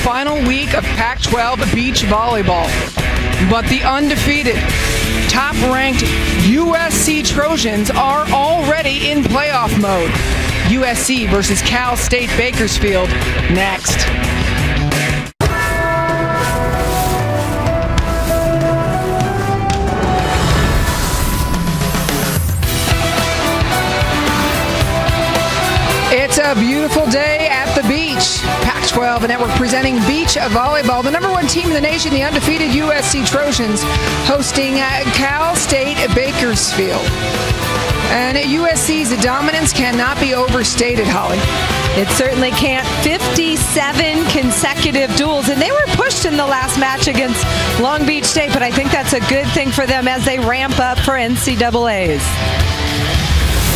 final week of Pac-12 beach volleyball. But the undefeated, top-ranked USC Trojans are already in playoff mode. USC versus Cal State Bakersfield next. It's a beautiful day at the beach. Pac-12 Network presenting beach volleyball. The #1 team in the nation, the undefeated USC Trojans, hosting Cal State Bakersfield. And USC's dominance cannot be overstated, Holly. It certainly can't. 57 consecutive duels, and they were pushed in the last match against Long Beach State, but I think that's a good thing for them as they ramp up for NCAAs.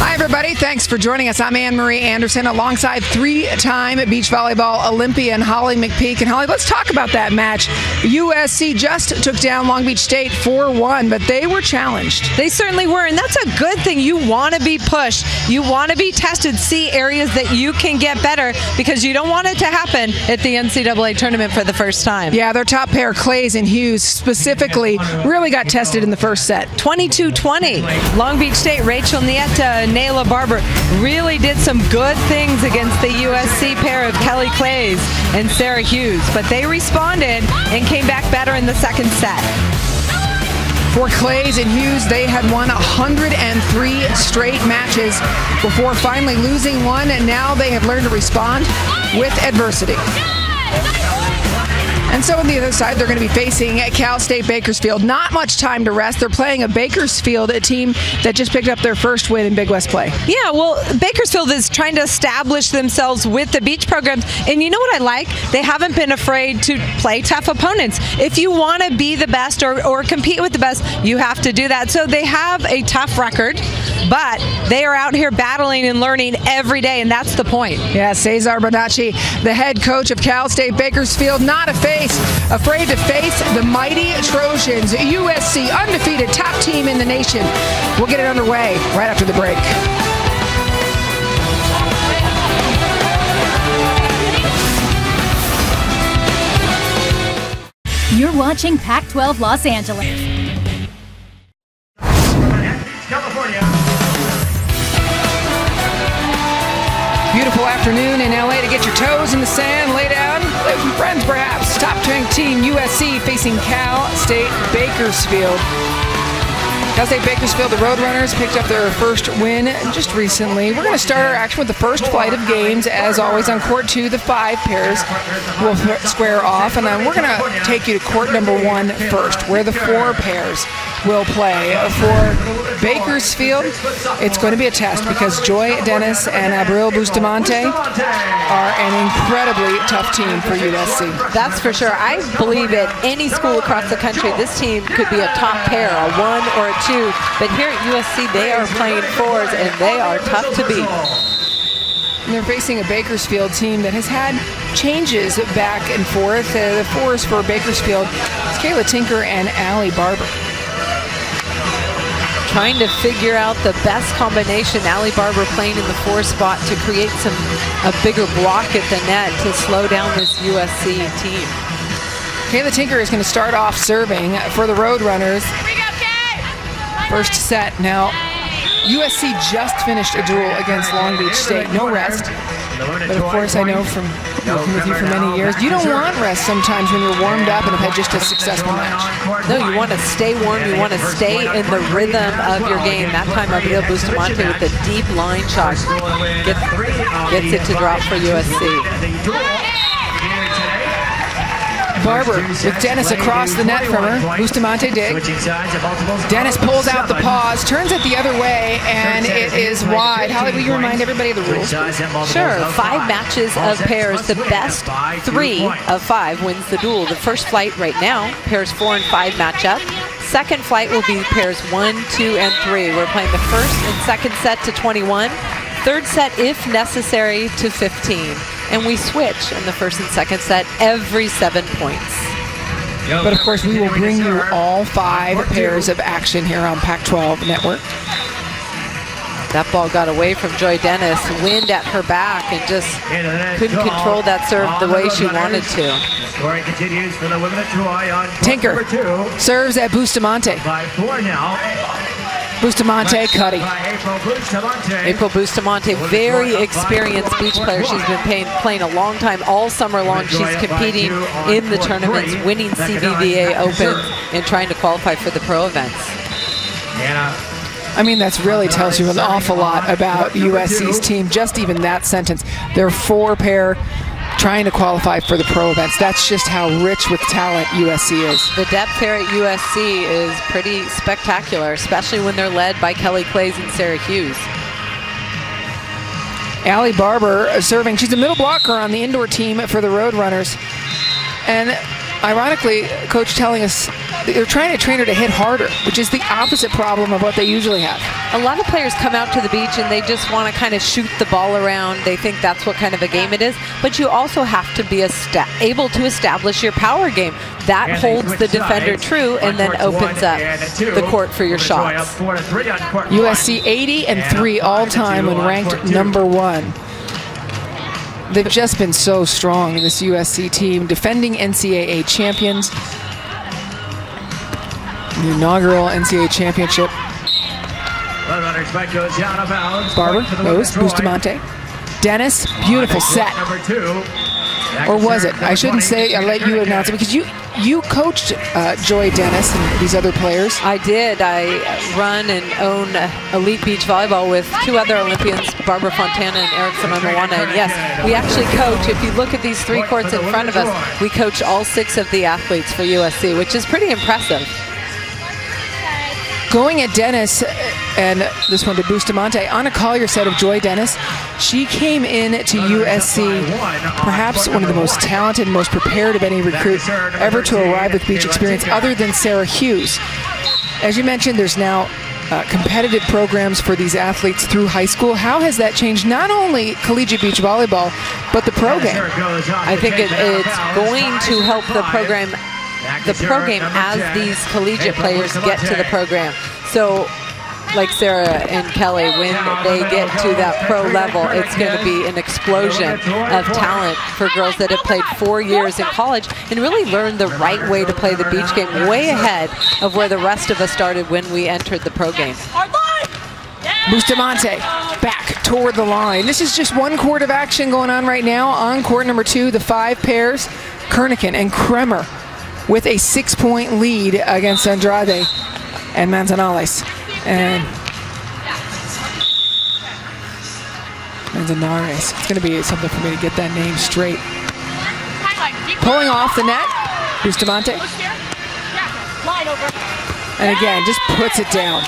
Hi, everybody. Thanks for joining us. I'm Anne-Marie Anderson alongside three-time beach volleyball Olympian Holly McPeak. And Holly, let's talk about that match. USC just took down Long Beach State 4-1, but they were challenged. They certainly were, and that's a good thing. You want to be pushed. You want to be tested, see areas that you can get better, because you don't want it to happen at the NCAA tournament for the first time. Yeah, their top pair, Clays and Hughes, specifically, really got tested in the first set. 22-20. Long Beach State, Rachel Nieta, Nayla Barber really did some good things against the USC pair of Kelly Clays and Sarah Hughes, but they responded and came back better in the second set. For Clays and Hughes, they had won 103 straight matches before finally losing one, and now they have learned to respond with adversity. And so on the other side, they're going to be facing Cal State Bakersfield. Not much time to rest. They're playing a Bakersfield, a team that just picked up their first win in Big West play. Yeah, well, Bakersfield is trying to establish themselves with the beach programs. And you know what I like? They haven't been afraid to play tough opponents. If you want to be the best or compete with the best, you have to do that. So they have a tough record, but they are out here battling and learning every day, and that's the point. Yeah, Cesar Bonacci, the head coach of Cal State Bakersfield, not afraid to face the mighty Trojans. USC, undefeated, top team in the nation. We'll get it underway right after the break. You're watching Pac-12 Los Angeles. California. Beautiful afternoon in LA to get your toes in the sand, lay down, play with some friends perhaps. Top-ranked team USC facing Cal State Bakersfield. Cal State Bakersfield, the Roadrunners, picked up their first win just recently. We're going to start our action with the first flight of games. As always, on court 2, the 5 pairs will square off, and then we're going to take you to court number 1 first, where the 4 pairs will play. For Bakersfield, it's going to be a test because Joy Dennis and Abril Bustamante are an incredibly tough team for USC. That's for sure. I believe at any school across the country, this team could be a top pair, a 1 or a 2. But here at USC, they are playing 4s, and they are tough to beat. And they're facing a Bakersfield team that has had changes back and forth. The 4s for Bakersfield, it's Kayla Tinker and Allie Barber. Trying to figure out the best combination. Allie Barber playing in the 4 spot to create a bigger block at the net to slow down this USC team. Kayla Tinker is going to start off serving for the Roadrunners. First set. Now, USC just finished a duel against Long Beach State. No rest. But of course, I know from working with you for many years, you don't want rest sometimes when you're warmed up and have had just a successful match. No, you want to stay warm. You want to stay in the rhythm of your game. That time, Abril Bustamante with a deep line shot gets it to drop for USC. Barber with Dennis across the net from her. Bustamante dig. Dennis pulls out the pause, turns it the other way, and it is wide. Holly, will you remind everybody of the rules? Sure. 5 matches of pairs. The best 3 of 5 wins the duel. The first flight right now, pairs 4 and 5 match up. Second flight will be pairs 1, 2, and 3. We're playing the first and second set to 21. Third set, if necessary, to 15. And we switch in the first and second set every 7 points. But of course, we will bring you all 5 pairs of action here on Pac-12 Network. That ball got away from Joy Dennis, wind at her back, and just couldn't control that serve the way she wanted to. Scoring continues for the women of Troy on Tinker serves at Bustamante. By 4 now. Bustamante cutting. April Bustamante, very experienced beach player. She's been playing a long time, all summer long. She's competing in the tournaments, winning CBVA Open, and trying to qualify for the pro events. I mean, that really tells you an awful lot about USC's team, just even that sentence. They're 4-pair trying to qualify for the pro events. That's just how rich with talent USC is. The depth here at USC is pretty spectacular, especially when they're led by Kelly Clays and Sarah Hughes. Allie Barber serving. She's a middle blocker on the indoor team for the Roadrunners. And ironically, coach telling us they're trying to train her to hit harder, which is the opposite problem of what they usually have. A lot of players come out to the beach and they just want to kind of shoot the ball around. They think that's what kind of a game it is. But you also have to be able to establish your power game. That holds the defender true and then opens up the court for your shots. USC 80-3 all-time when ranked #1. They've just been so strong, this USC team, defending NCAA champions. The inaugural NCAA championship. Barber goes, Bustamante. Dennis, beautiful set. Or was it? I shouldn't say, I'll let you announce it, because you coached Joy Dennis and these other players. I did. I run and own Elite Beach Volleyball with 2 other Olympians, Barbara Fontana and Eric Fernando-Wana. And yes, we actually coach. If you look at these 3 courts in front of us, we coach all 6 of the athletes for USC, which is pretty impressive. Going at Dennis, and this one to Bustamante, Anna Collier said of Joy Dennis, she came in to USC perhaps one of the most talented and most prepared of any recruit ever to arrive with beach experience other than Sarah Hughes. As you mentioned, there's now competitive programs for these athletes through high school. How has that changed not only collegiate beach volleyball, but the pro game? I think it's going to help the program as these collegiate players get to the program. So like Sarah and Kelly, when they get to that pro level, it's going to be an explosion of talent for girls that have played 4 years in college and really learned the right way to play the beach game, way ahead of where the rest of us started when we entered the pro game. Bustamante back toward the line. This is just one court of action going on right now. On court number 2, the 5 pairs, Kernigan and Kremer, with a 6-point lead against Andrade and Manzanares. And Manzanares. It's going to be something for me to get that name straight. Pulling off the net, Bustamante. And again, just puts it down.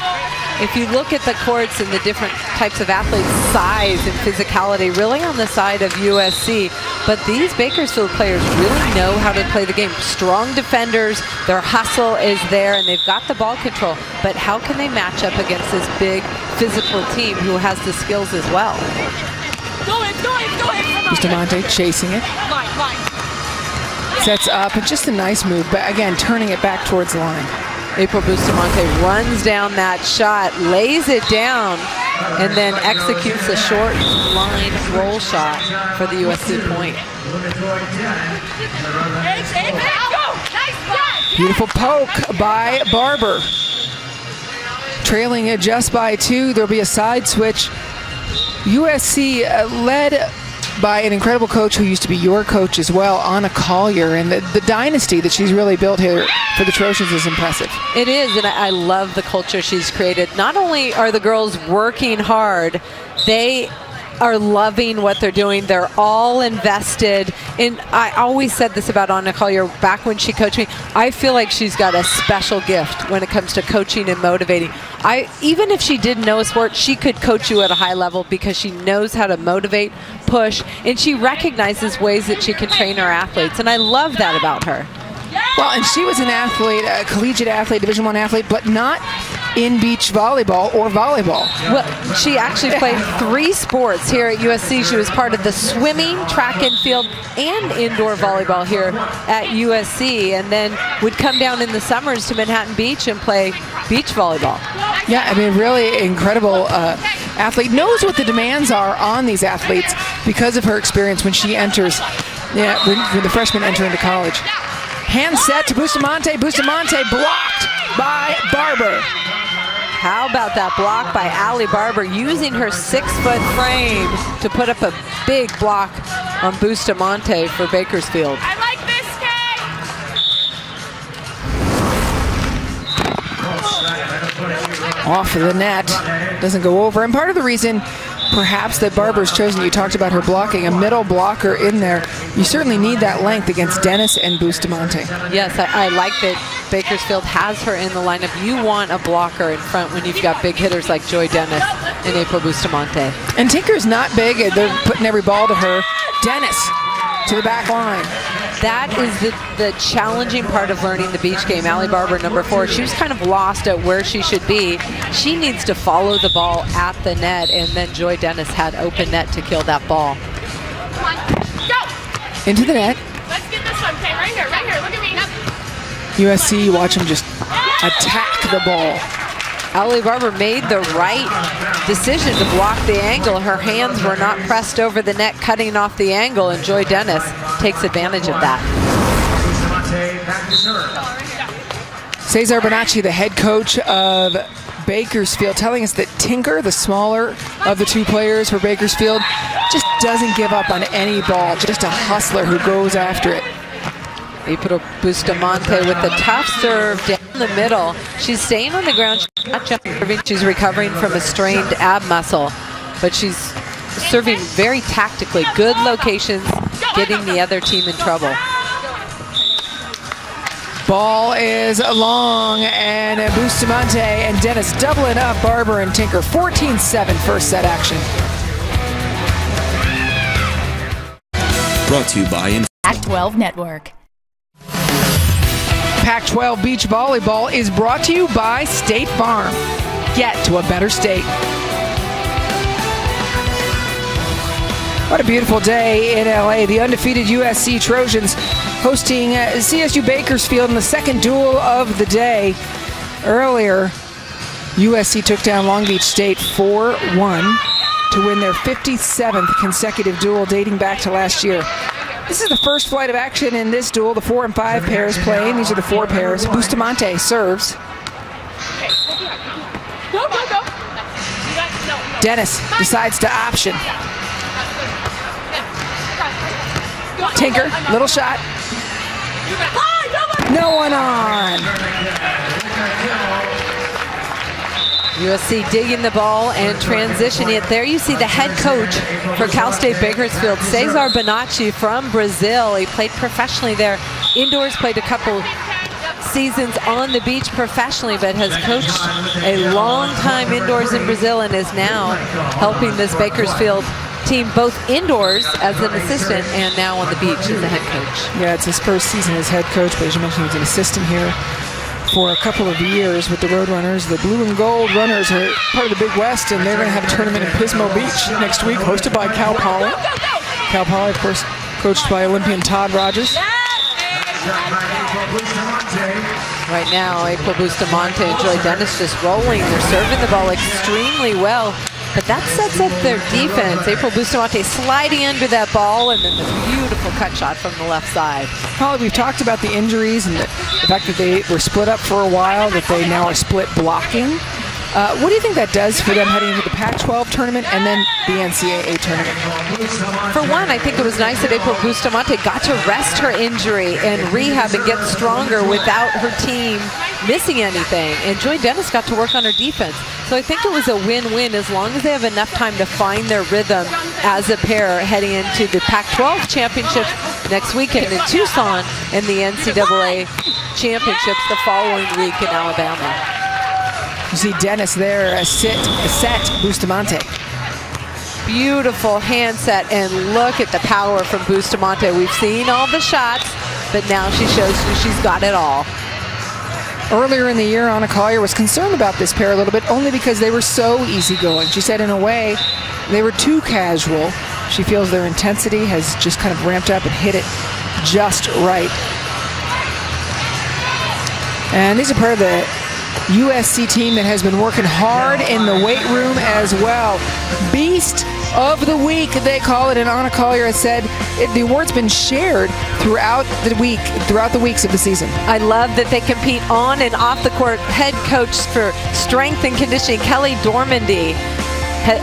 If you look at the courts and the different types of athletes, size and physicality really on the side of USC, but these Bakersfield players really know how to play the game. Strong defenders, their hustle is there, and they've got the ball control, but how can they match up against this big physical team who has the skills as well? Bustamante chasing it. Sets up, and just a nice move, but again, turning it back towards the line. April Bustamante runs down that shot, lays it down, and then executes a short line roll shot for the USC point. Beautiful poke by Barber. Trailing it just by 2. There'll be a side switch. USC led by an incredible coach who used to be your coach as well, Anna Collier, and the dynasty that she's really built here for the Trojans is impressive. It is, and I love the culture she's created. Not only are the girls working hard, they are loving what they're doing. They're all invested. And I always said this about Anna Collier back when she coached me. I feel like she's got a special gift when it comes to coaching and motivating. Even if she didn't know a sport, she could coach you at a high level because she knows how to motivate, push, and she recognizes ways that she can train her athletes. And I love that about her. Well, and she was an athlete, a collegiate athlete, Division I athlete, but not in beach volleyball or volleyball. Well, she actually played 3 sports here at USC. She was part of the swimming, track and field, and indoor volleyball here at USC, and then would come down in the summers to Manhattan Beach and play beach volleyball. Yeah, I mean, really incredible athlete, knows what the demands are on these athletes because of her experience when she enters, when the freshmen enter into college. Hand set to Bustamante. Bustamante blocked by Barber. How about that block by Allie Barber, using her 6-foot frame to put up a big block on Bustamante for Bakersfield. I like this, Kay. Off of the net, doesn't go over. And part of the reason perhaps that Barber's chosen, you talked about her blocking, a middle blocker in there. You certainly need that length against Dennis and Bustamante. Yes, I like that Bakersfield has her in the lineup. You want a blocker in front when you've got big hitters like Joy Dennis and April Bustamante. And Tinker's not big. They're putting every ball to her. Dennis to the back line. That is the challenging part of learning the beach game. Allie Barber, number 4, she was kind of lost at where she should be. She needs to follow the ball at the net, and then Joy Dennis had open net to kill that ball. Come on, go! Into the net. Let's get this one, Kay. Right here, look at me. USC, you watch them just attack the ball. Allie Barber made the right decision to block the angle. Her hands were not pressed over the net, cutting off the angle, and Joy Dennis takes advantage of that. Cesar Bonacci, the head coach of Bakersfield, telling us that Tinker, the smaller of the 2 players for Bakersfield, just doesn't give up on any ball, just a hustler who goes after it. April Bustamante with the tough serve down the middle. She's staying on the ground. She's not jumping. She's recovering from a strained ab muscle, but she's serving very tactically. Good locations, getting the other team in trouble. Ball is long, and Bustamante and Dennis doubling up Barber and Tinker. 14-7 first set action. Brought to you by Pac-12 Network. Pac-12 Beach Volleyball is brought to you by State Farm. Get to a better state. What a beautiful day in LA. The undefeated USC Trojans hosting CSU Bakersfield in the second duel of the day. Earlier, USC took down Long Beach State 4-1 to win their 57th consecutive duel dating back to last year. This is the first flight of action in this duel. The 4 and 5 pairs playing. These are the 4 pairs. Bustamante serves. Go. Dennis decides to option. Tinker, little shot. No one on. USC digging the ball and transitioning it. There you see the head coach for Cal State Bakersfield, Cesar Bonacci from Brazil. He played professionally there. Indoors, played a couple seasons on the beach professionally, but has coached a long time indoors in Brazil and is now helping this Bakersfield team both indoors as an assistant and now on the beach as the head coach. Yeah, it's his first season as head coach, but as you mentioned, he's an assistant here for a couple of years with the Roadrunners. The Blue and Gold Runners are part of the Big West, and they're going to have a tournament in Pismo Beach next week, hosted by Cal Poly. Cal Poly, of course, coached by Olympian Todd Rogers. Right now, April Bustamante and Joy Dennis just rolling. They're serving the ball extremely well, but that sets up their defense. April Bustamante sliding under that ball, and then the beautiful cut shot from the left side. Holly, we've talked about the injuries and the fact that they were split up for a while, that they now are split blocking. What do you think that does for them heading into the Pac-12 tournament and then the NCAA tournament? For one, I think it was nice that April Bustamante got to rest her injury and rehab and get stronger without her team missing anything. And Joy Dennis got to work on her defense. So I think it was a win-win as long as they have enough time to find their rhythm as a pair heading into the Pac-12 championship next weekend in Tucson and the NCAA championships the following week in Alabama. You see Dennis there, a set Bustamante. Beautiful hand set, and look at the power from Bustamante. We've seen all the shots, but now she shows you she's got it all. Earlier in the year, Anna Collier was concerned about this pair a little bit, only because they were so easygoing. She said in a way, they were too casual. She feels their intensity has just kind of ramped up and hit it just right. And these are part of the USC team that has been working hard in the weight room as well. Beast of the Week, they call it, and Anna Collier has said the award's been shared throughout the weeks of the season. I love that they compete on and off the court. Head coach for strength and conditioning, Kelly Dormandy,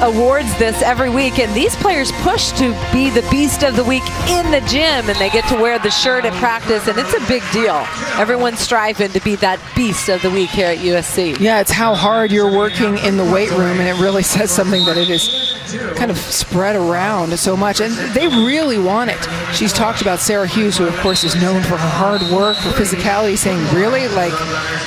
awards this every week, and these players push to be the Beast of the Week in the gym, and they get to wear the shirt at practice, and it's a big deal. Everyone's striving to be that Beast of the Week here at USC. Yeah, it's how hard you're working in the weight room, and it really says something that it is kind of spread around so much, and they really want it. She's talked about Sarah Hughes, who of course is known for her hard work, her physicality, saying, really, like,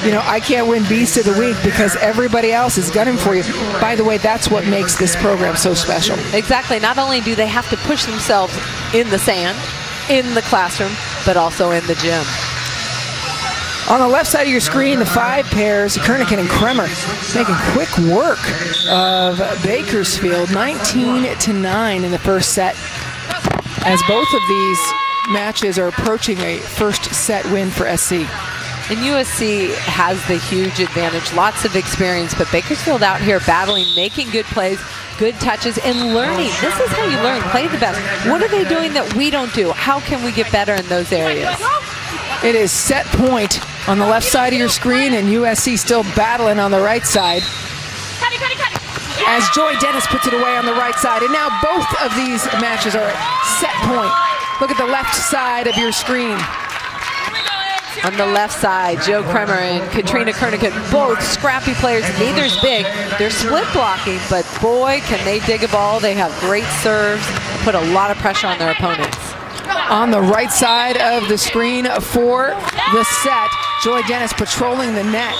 you know, I can't win Beast of the Week because everybody else is gunning for you. By the way, that's what makes this program so special. Exactly. Not only do they have to push themselves in the sand, in the classroom, but also in the gym. On the left side of your screen, the 5 pairs, Kernigan and Kremer, making quick work of Bakersfield, 19-9 in the first set, as both of these matches are approaching a first set win for SC. And USC has the huge advantage, lots of experience, but Bakersfield out here battling, making good plays, good touches, and learning. This is how you learn, play the best. What are they doing that we don't do? How can we get better in those areas? It is set point on the left side of your screen, and USC still battling on the right side. As Joy Dennis puts it away on the right side, and now both of these matches are at set point. Look at the left side of your screen. On the left side, Joe Kremer and Katrina Kernigan, both scrappy players. Neither's big. They're split blocking, but boy, can they dig a ball. They have great serves, put a lot of pressure on their opponents. On the right side of the screen for the set, Joy Dennis patrolling the net.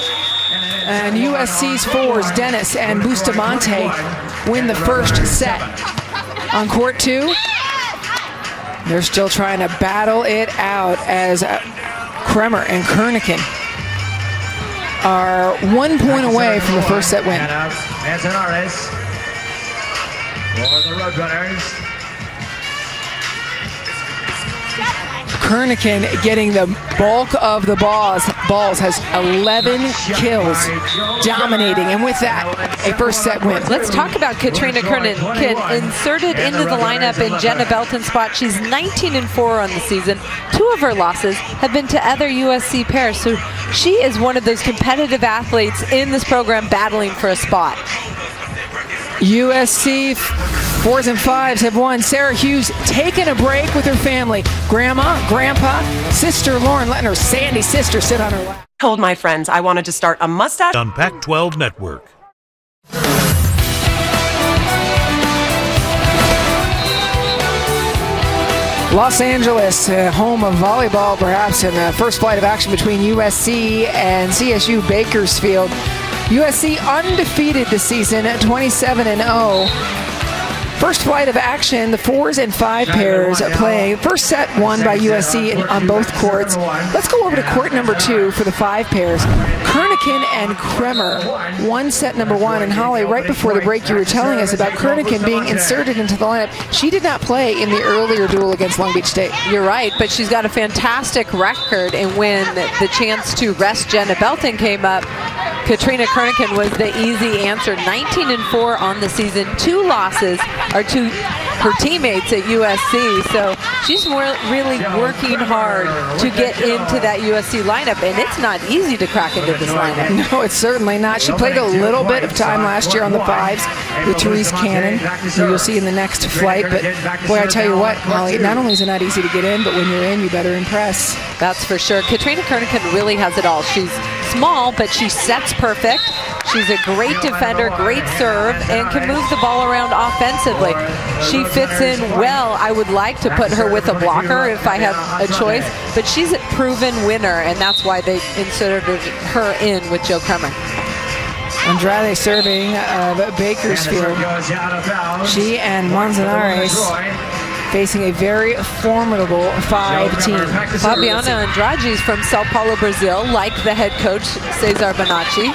And USC's fours, Dennis and Bustamante, win the first set. On court 2, they're still trying to battle it out as Kremer and Kernigan are 1 point away from the first set win. Manzanares for the Roadrunners. Kernigan getting the bulk of the balls, has 11 kills, dominating, and with that, a first set win. Let's talk about Katrina Kernigan, inserted into the lineup in Jenna Belton's spot. She's 19-4 on the season. 2 of her losses have been to other USC pairs, so she is one of those competitive athletes in this program battling for a spot. USC 4s and 5s have won. Sarah Hughes taking a break with her family. Grandma, Grandpa, Sister Lauren letting her Sandy sister sit on her lap. Told my friends I wanted to start a mustache on Pac-12 Network. Los Angeles, home of volleyball, perhaps in the first flight of action between USC and CSU Bakersfield. USC undefeated this season at 27-0. First flight of action, the 4s and 5 pairs playing. First set won by USC on both courts. Let's go over to court number 2 for the 5 pairs. Kernigan and Kremer won set number 1. And Holly, right before the break, you were telling us about Kernigan being inserted into the lineup. She did not play in the earlier duel against Long Beach State. You're right, but she's got a fantastic record. And when the chance to rest Jenna Belton came up, Katrina Kernigan was the easy answer. 19-4 on the season, 2 losses are to her teammates at USC, so she's really working hard to get into that USC lineup, and it's not easy to crack into this lineup. No, it's certainly not. She played a little bit of time last year on the 5s with Therese Cannon, who you'll see in the next flight, but boy, I tell you what, Molly, not only is it not easy to get in, but when you're in, you better impress. That's for sure. Katrina Kernigan really has it all. She's small, but she sets perfect. She's a great defender, great serve, and can move the ball around offensively. She fits in well. I would like to put her with a blocker if I have a choice, but she's a proven winner, and that's why they inserted her in with Joe Kremer. Andrade serving Bakersfield. She and Manzanares facing a very formidable 5 team. Fabiana Andrade is from Sao Paulo, Brazil, like the head coach, Cesar Bonacci.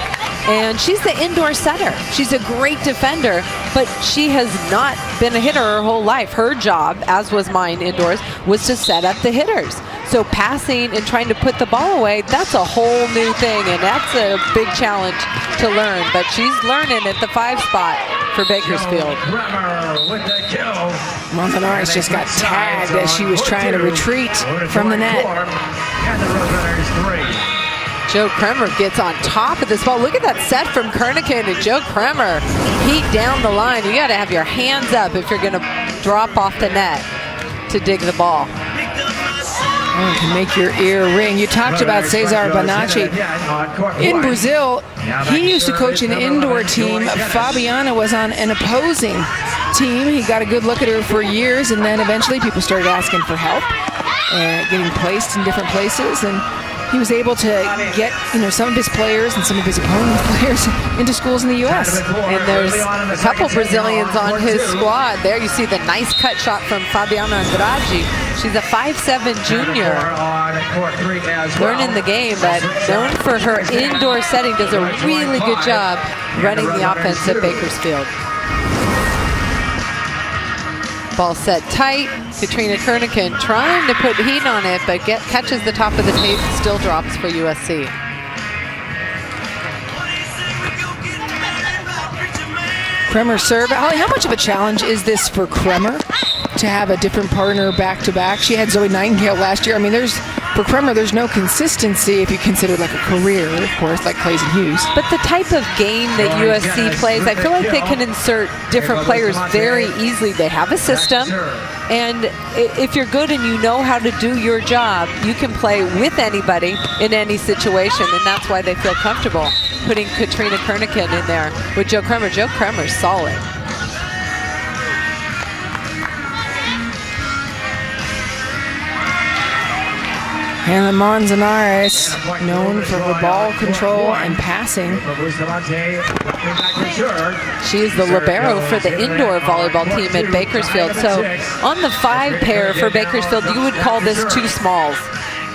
And she's the indoor setter. She's a great defender, but she has not been a hitter her whole life. Her job, as was mine indoors, was to set up the hitters. So passing and trying to put the ball away, that's a whole new thing, and that's a big challenge to learn. But she's learning at the 5 spot for Bakersfield. Manzanares just got tagged as she was trying to retreat from the net. Joe Kremer gets on top of this ball. Look at that set from Kernigan and Joe Kremer. Heat down the line. You got to have your hands up if you're going to drop off the net to dig the ball. Oh, it can make your ear ring. You talked about Cesar Banacci. In Brazil, he used to coach an indoor team. Fabiana was on an opposing team. He got a good look at her for years, and then eventually people started asking for help and getting placed in different places. And he was able to get, some of his players and some of his opponent's players into schools in the U.S. And there's a couple Brazilians on his squad. There you see the nice cut shot from Fabiana Andrade. She's a 5'7" junior. Learning the game, but known for her indoor setting, does a really good job running the offense at Bakersfield. Ball set tight. Katrina Kernigan trying to put heat on it, but catches the top of the tape, still drops for USC. Kremer serve. Holly, how much of a challenge is this for Kremer to have a different partner back-to-back? She had Zoe Nightingale last year. I mean, for Kremer, there's no consistency if you consider like a career, of course, like Clays and Hughes. But the type of game that USC plays, I feel like they can insert different players very easily. They have a system, and if you're good and you know how to do your job, you can play with anybody in any situation, and that's why they feel comfortable putting Katrina Kernigan in there with Joe Kremer. Joe Kremer's solid. Hannah Manzanares, known for her ball control and passing. She is the libero for the indoor volleyball team at Bakersfield. So on the 5 pair for Bakersfield, you would call this 2 smalls.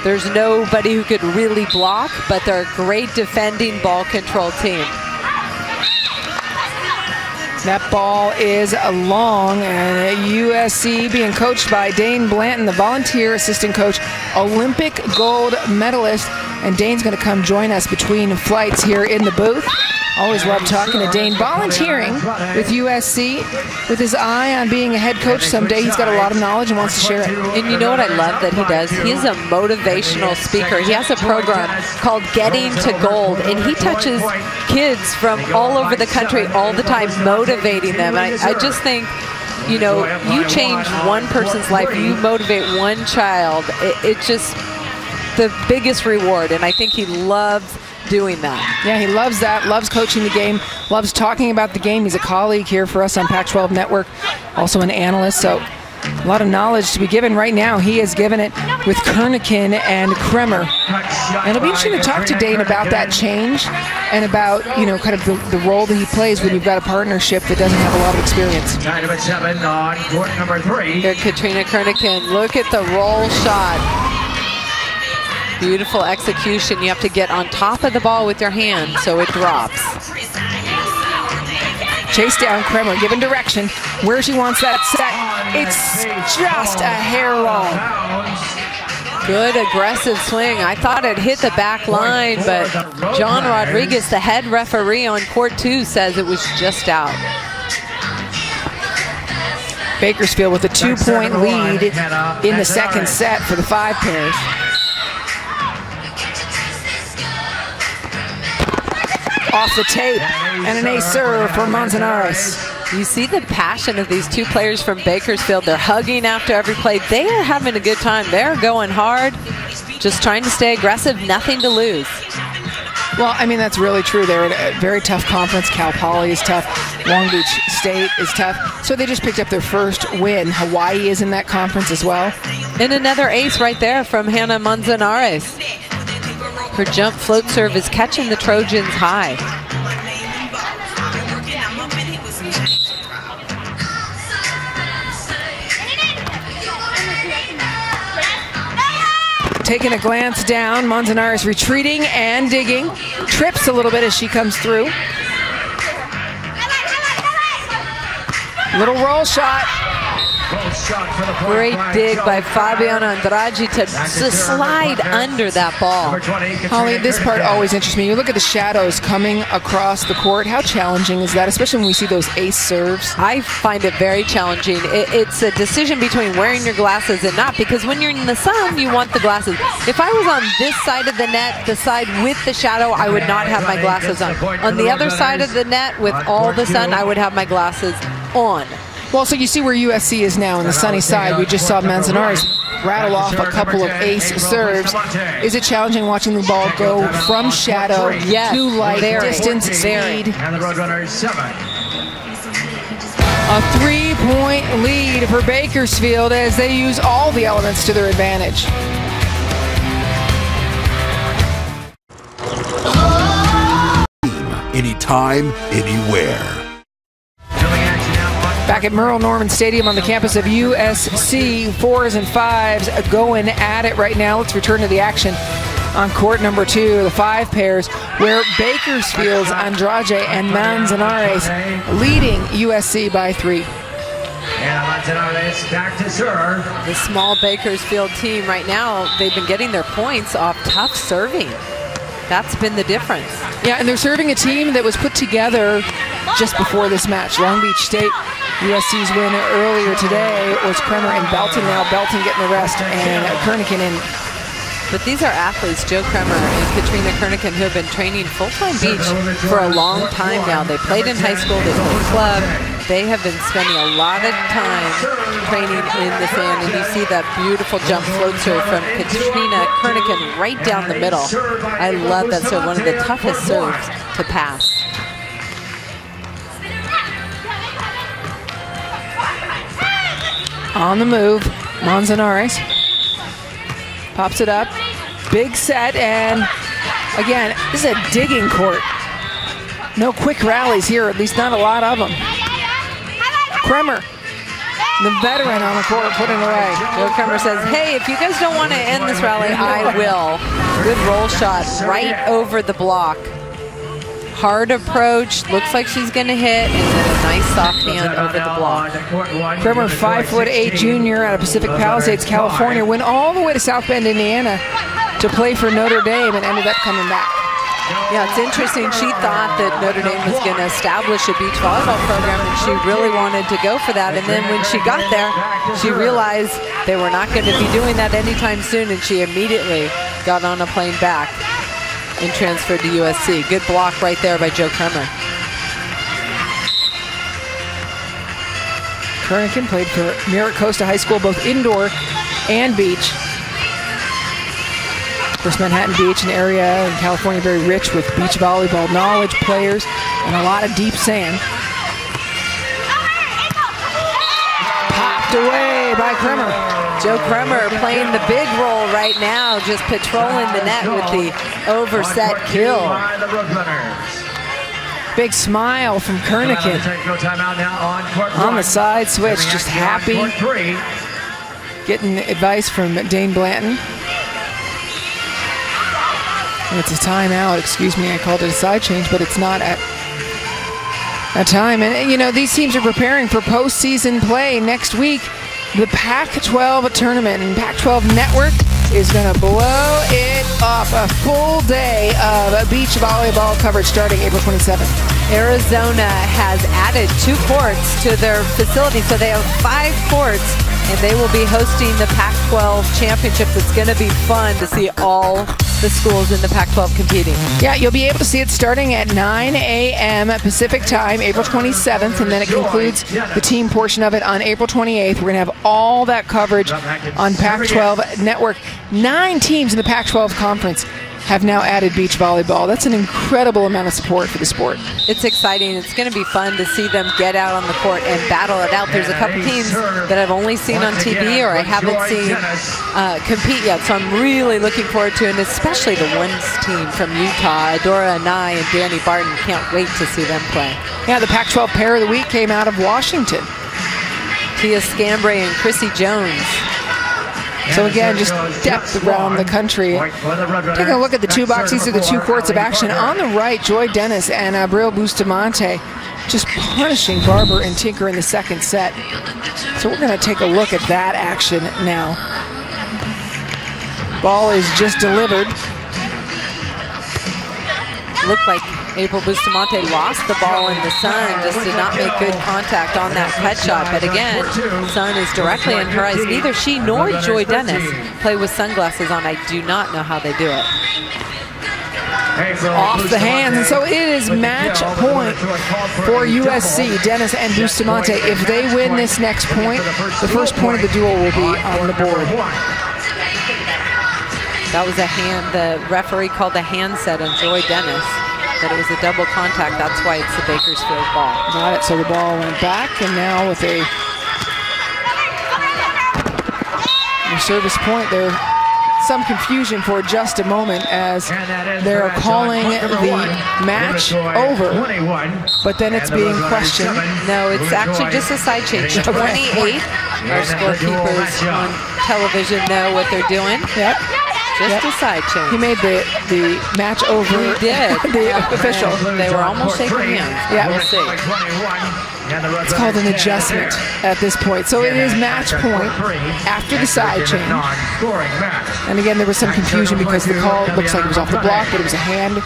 There's nobody who could really block, but they're a great defending ball control team. That ball is long, and USC being coached by Dane Blanton, the volunteer assistant coach, Olympic gold medalist. And Dane's going to come join us between flights here in the booth. Always love talking to Dane. Volunteering with USC with his eye on being a head coach someday. He's got a lot of knowledge and wants to share it. And you know what I love that he does? He's a motivational speaker. He has a program called Getting to Gold, and he touches kids from all over the country all the time, motivating them. I just think, you change one person's life, you motivate one child. It's just the biggest reward, and I think he loves doing that. Yeah, he loves that, loves coaching the game, loves talking about the game. He's a colleague here for us on Pac-12 Network, also an analyst, so a lot of knowledge to be given right now. He has given it with Kernigan and Kremer. And it'll be interesting to talk to Dane about that change and about, kind of the role that he plays when you've got a partnership that doesn't have a lot of experience. Time at 7 on court number 3. Here, Katrina Kernigan, look at the roll shot. Beautiful execution. You have to get on top of the ball with your hand so it drops. Chase down Kremer, given direction where she wants that set. It's just a hair wrong. Good aggressive swing. I thought it hit the back line, but John Rodriguez, the head referee on court 2, says it was just out. Bakersfield with a 2-point lead in the second set for the 5 pairs. Off the tape, and an ace serve for Manzanares. You see the passion of these 2 players from Bakersfield. They're hugging after every play. They are having a good time. They're going hard, just trying to stay aggressive, nothing to lose. Well, I mean, that's really true. They're in a very tough conference. Cal Poly is tough. Long Beach State is tough. So they just picked up their first win. Hawaii is in that conference as well. And another ace right there from Hannah Manzanares. Her jump float serve is catching the Trojans high. taking a glance down. Manzanares retreating and digging. Trips a little bit as she comes through. Little roll shot. Great dig by Fabiana Andrade to slide under that ball. Holly, this part always interests me. You look at the shadows coming across the court. How challenging is that, especially when we see those ace serves? I find it very challenging. It's a decision between wearing your glasses and not, because when you're in the sun, you want the glasses. If I was on this side of the net, the side with the shadow, I would not have my glasses on. On the other side of the net with all the sun, I would have my glasses on. Well, so you see where USC is now on the sunny side. We just saw Manzanares rattle off a couple of ace serves. Is it challenging watching the ball go from shadow to light, distance, speed? And the Roadrunners 7. A 3-point lead for Bakersfield as they use all the elements to their advantage. Anytime, anywhere. Back at Merle Norman Stadium on the campus of USC, 4s and 5s going at it right now. Let's return to the action on court number 2, the 5 pairs, where Bakersfield's Andrade and Manzanares leading USC by 3. And Manzanares back to serve. The small Bakersfield team right now, they've been getting their points off tough serving. That's been the difference. Yeah, and they're serving a team that was put together just before this match. Long Beach State, USC's win earlier today was Kremer and Belton. Now Belton getting the rest and Kernigan in. But these are athletes, Joe Kremer and Katrina Kernigan, who have been training full-time beach for a long time now. They played in high school, they played club. They have been spending a lot of time training in the sand, and you see that beautiful jump float serve from Katrina Kernigan right down the middle. I love that serve, one of the toughest serves to pass. On the move, Manzanares pops it up, big set, and again, this is a digging court. No quick rallies here, at least not a lot of them. Kremer, the veteran on the court, putting away. Joe Kremer says, hey, if you guys don't want to end this rally, I will. Good roll shot right over the block. Hard approach, looks like she's going to hit, and then a nice soft hand over the block. Kremer, 5'8" junior out of Pacific Palisades, California, went all the way to South Bend, Indiana to play for Notre Dame and ended up coming back. Yeah, it's interesting. She thought that Notre Dame was going to establish a beach volleyball program, and she really wanted to go for that. And then when she got there, she realized they were not going to be doing that anytime soon, and she immediately got on a plane back and transferred to USC. Good block right there by Joe Kremer. Kernigan played for Merritt Costa High School, both indoor and beach. First Manhattan Beach, an area in California very rich with beach volleyball knowledge, players, and a lot of deep sand. Popped away by Kremer. Joe Kremer playing the big role right now, just patrolling the net with the overset kill. Big smile from Kernigan. On the side switch, just happy. Getting advice from Dane Blanton. It's a timeout. Excuse me, I called it a side change, but it's not at a time. And, you know, these teams are preparing for postseason play next week. The Pac-12 tournament and Pac-12 Network is going to blow it up. A full day of beach volleyball coverage starting April 27th. Arizona has added 2 courts to their facility, so they have 5 courts, and they will be hosting the Pac-12 championship. It's going to be fun to see all the schools in the Pac-12 competing. Yeah, you'll be able to see it starting at 9 a.m. Pacific time, April 27th, and then it concludes the team portion of it on April 28th. We're going to have all that coverage on Pac-12 Network. 9 teams in the Pac-12 conference have now added beach volleyball. That's an incredible amount of support for the sport. It's exciting. It's going to be fun to see them get out on the court and battle it out. There's a couple teams that I've only seen on TV or I haven't seen compete yet, so I'm really looking forward to it, and especially the women's team from Utah, Adora Anai and Danny Barton. Can't wait to see them play. Yeah, the Pac-12 Pair of the Week came out of Washington. Tia Scambray and Chrissy Jones. So again, just depth around the country. Taking a look at the two boxes, these are the two courts of action. On the right, Joy Dennis and Abril Bustamante just punishing Barber and Tinker in the second set. So we're going to take a look at that action now. Ball is just delivered. Looked like April Bustamante lost the ball in the sun, just did not make good contact on that cut shot. But again, sun is directly in her eyes. Neither she nor Joy Dennis play with sunglasses on. I do not know how they do it. Off the hands, and so it is match point for USC. Dennis and Bustamante. If they win this next point, the first point of the duel will be on the board. That was a hand, the referee called the hand set on Joy Dennis, that it was a double contact. That's why it's the Bakersfield ball. Got it, so the ball went back, and now with a service point, there's some confusion for just a moment as they're calling the match over, but then it's being questioned. No, it's actually just a side change. 28. Our scorekeepers on television know what they're doing. Yep. Just a side change. He made the match over. He did. The official. They were almost shaking hands. Yeah. We'll see. It's called an adjustment at this point. So it is match point after the side change. And again, there was some confusion because the call looks like it was off the block, but it was a hand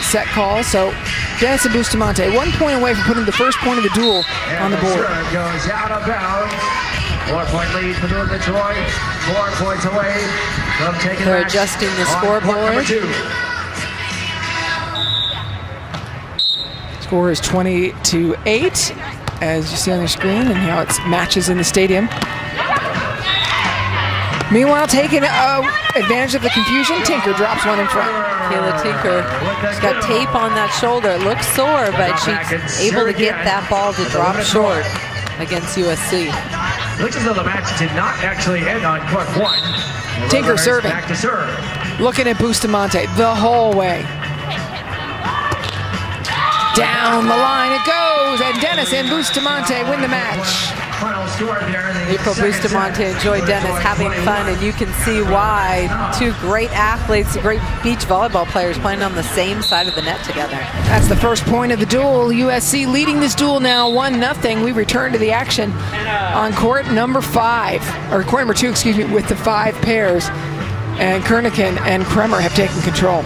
set call. So Dennis and Bustamante 1 point away from putting the first point of the duel on the board. Goes out of bounds. 4-point lead for the Troy. 4 points away from taking. They're adjusting the scoreboard. Score is 20-8, as you see on your screen, and how it's matches in the stadium. Meanwhile, taking advantage of the confusion, Tinker drops one in front. Kayla Tinker, she's got tape on that shoulder. It looks sore, but she's able to get that ball to drop short against USC. Looks as though the match did not actually end on court 1. Tinker serving. Back to serve. Looking at Bustamante the whole way. Down the line it goes, and Dennis and Bustamante win the match. April Bustamante and Joy Dennis having fun, and you can see why. Two great athletes, great beach volleyball players playing on the same side of the net together. That's the first point of the duel. USC leading this duel now 1-0. We return to the action on court number 5, or court number 2, excuse me, with the 5 pairs. And Kernigan and Kremer have taken control.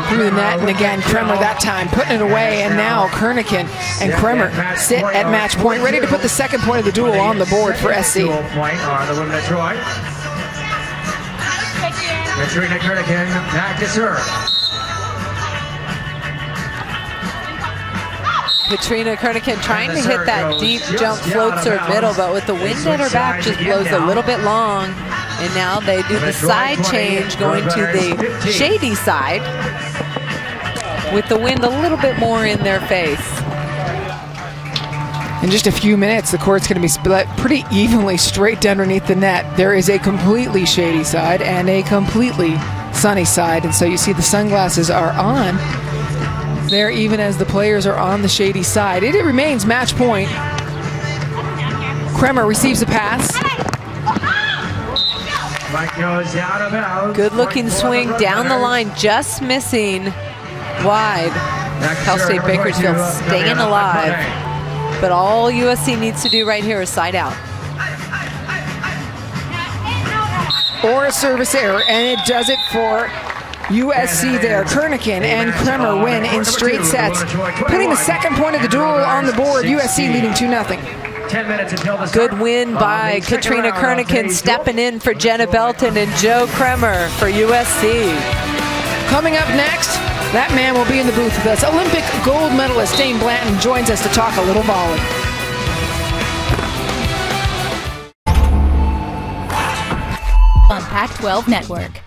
Through the net, and again, Kremer that time putting it away, and now Kernigan and Kremer sit at match point, ready to put the second point of the duel on the board for SC. Point are the women of Troy. Katrina Kernigan back to serve. Katrina Kernigan trying to hit that deep jump float serve middle, but with the wind at her back, just blows a little bit long. And now they do the side change, going to the shady side with the wind a little bit more in their face. In just a few minutes, the court's going to be split pretty evenly straight underneath the net. There is a completely shady side and a completely sunny side, and so you see the sunglasses are on there even as the players are on the shady side. It remains match point. Kremer receives a pass. Good looking swing down the line, just missing wide. Cal State Bakersfield staying alive. But all USC needs to do right here is side out. Or a service error, and it does it for USC there. Kernigan and Kremer win in straight sets, putting the second point of the duel on the board. USC leading 2-0. 10 minutes until the good win by Katrina Kernigan, stepping in for Jenna Belton and Joe Kremer for USC. Coming up next, that man will be in the booth with us. Olympic gold medalist Dane Blanton joins us to talk a little volley. On Pac-12 Network.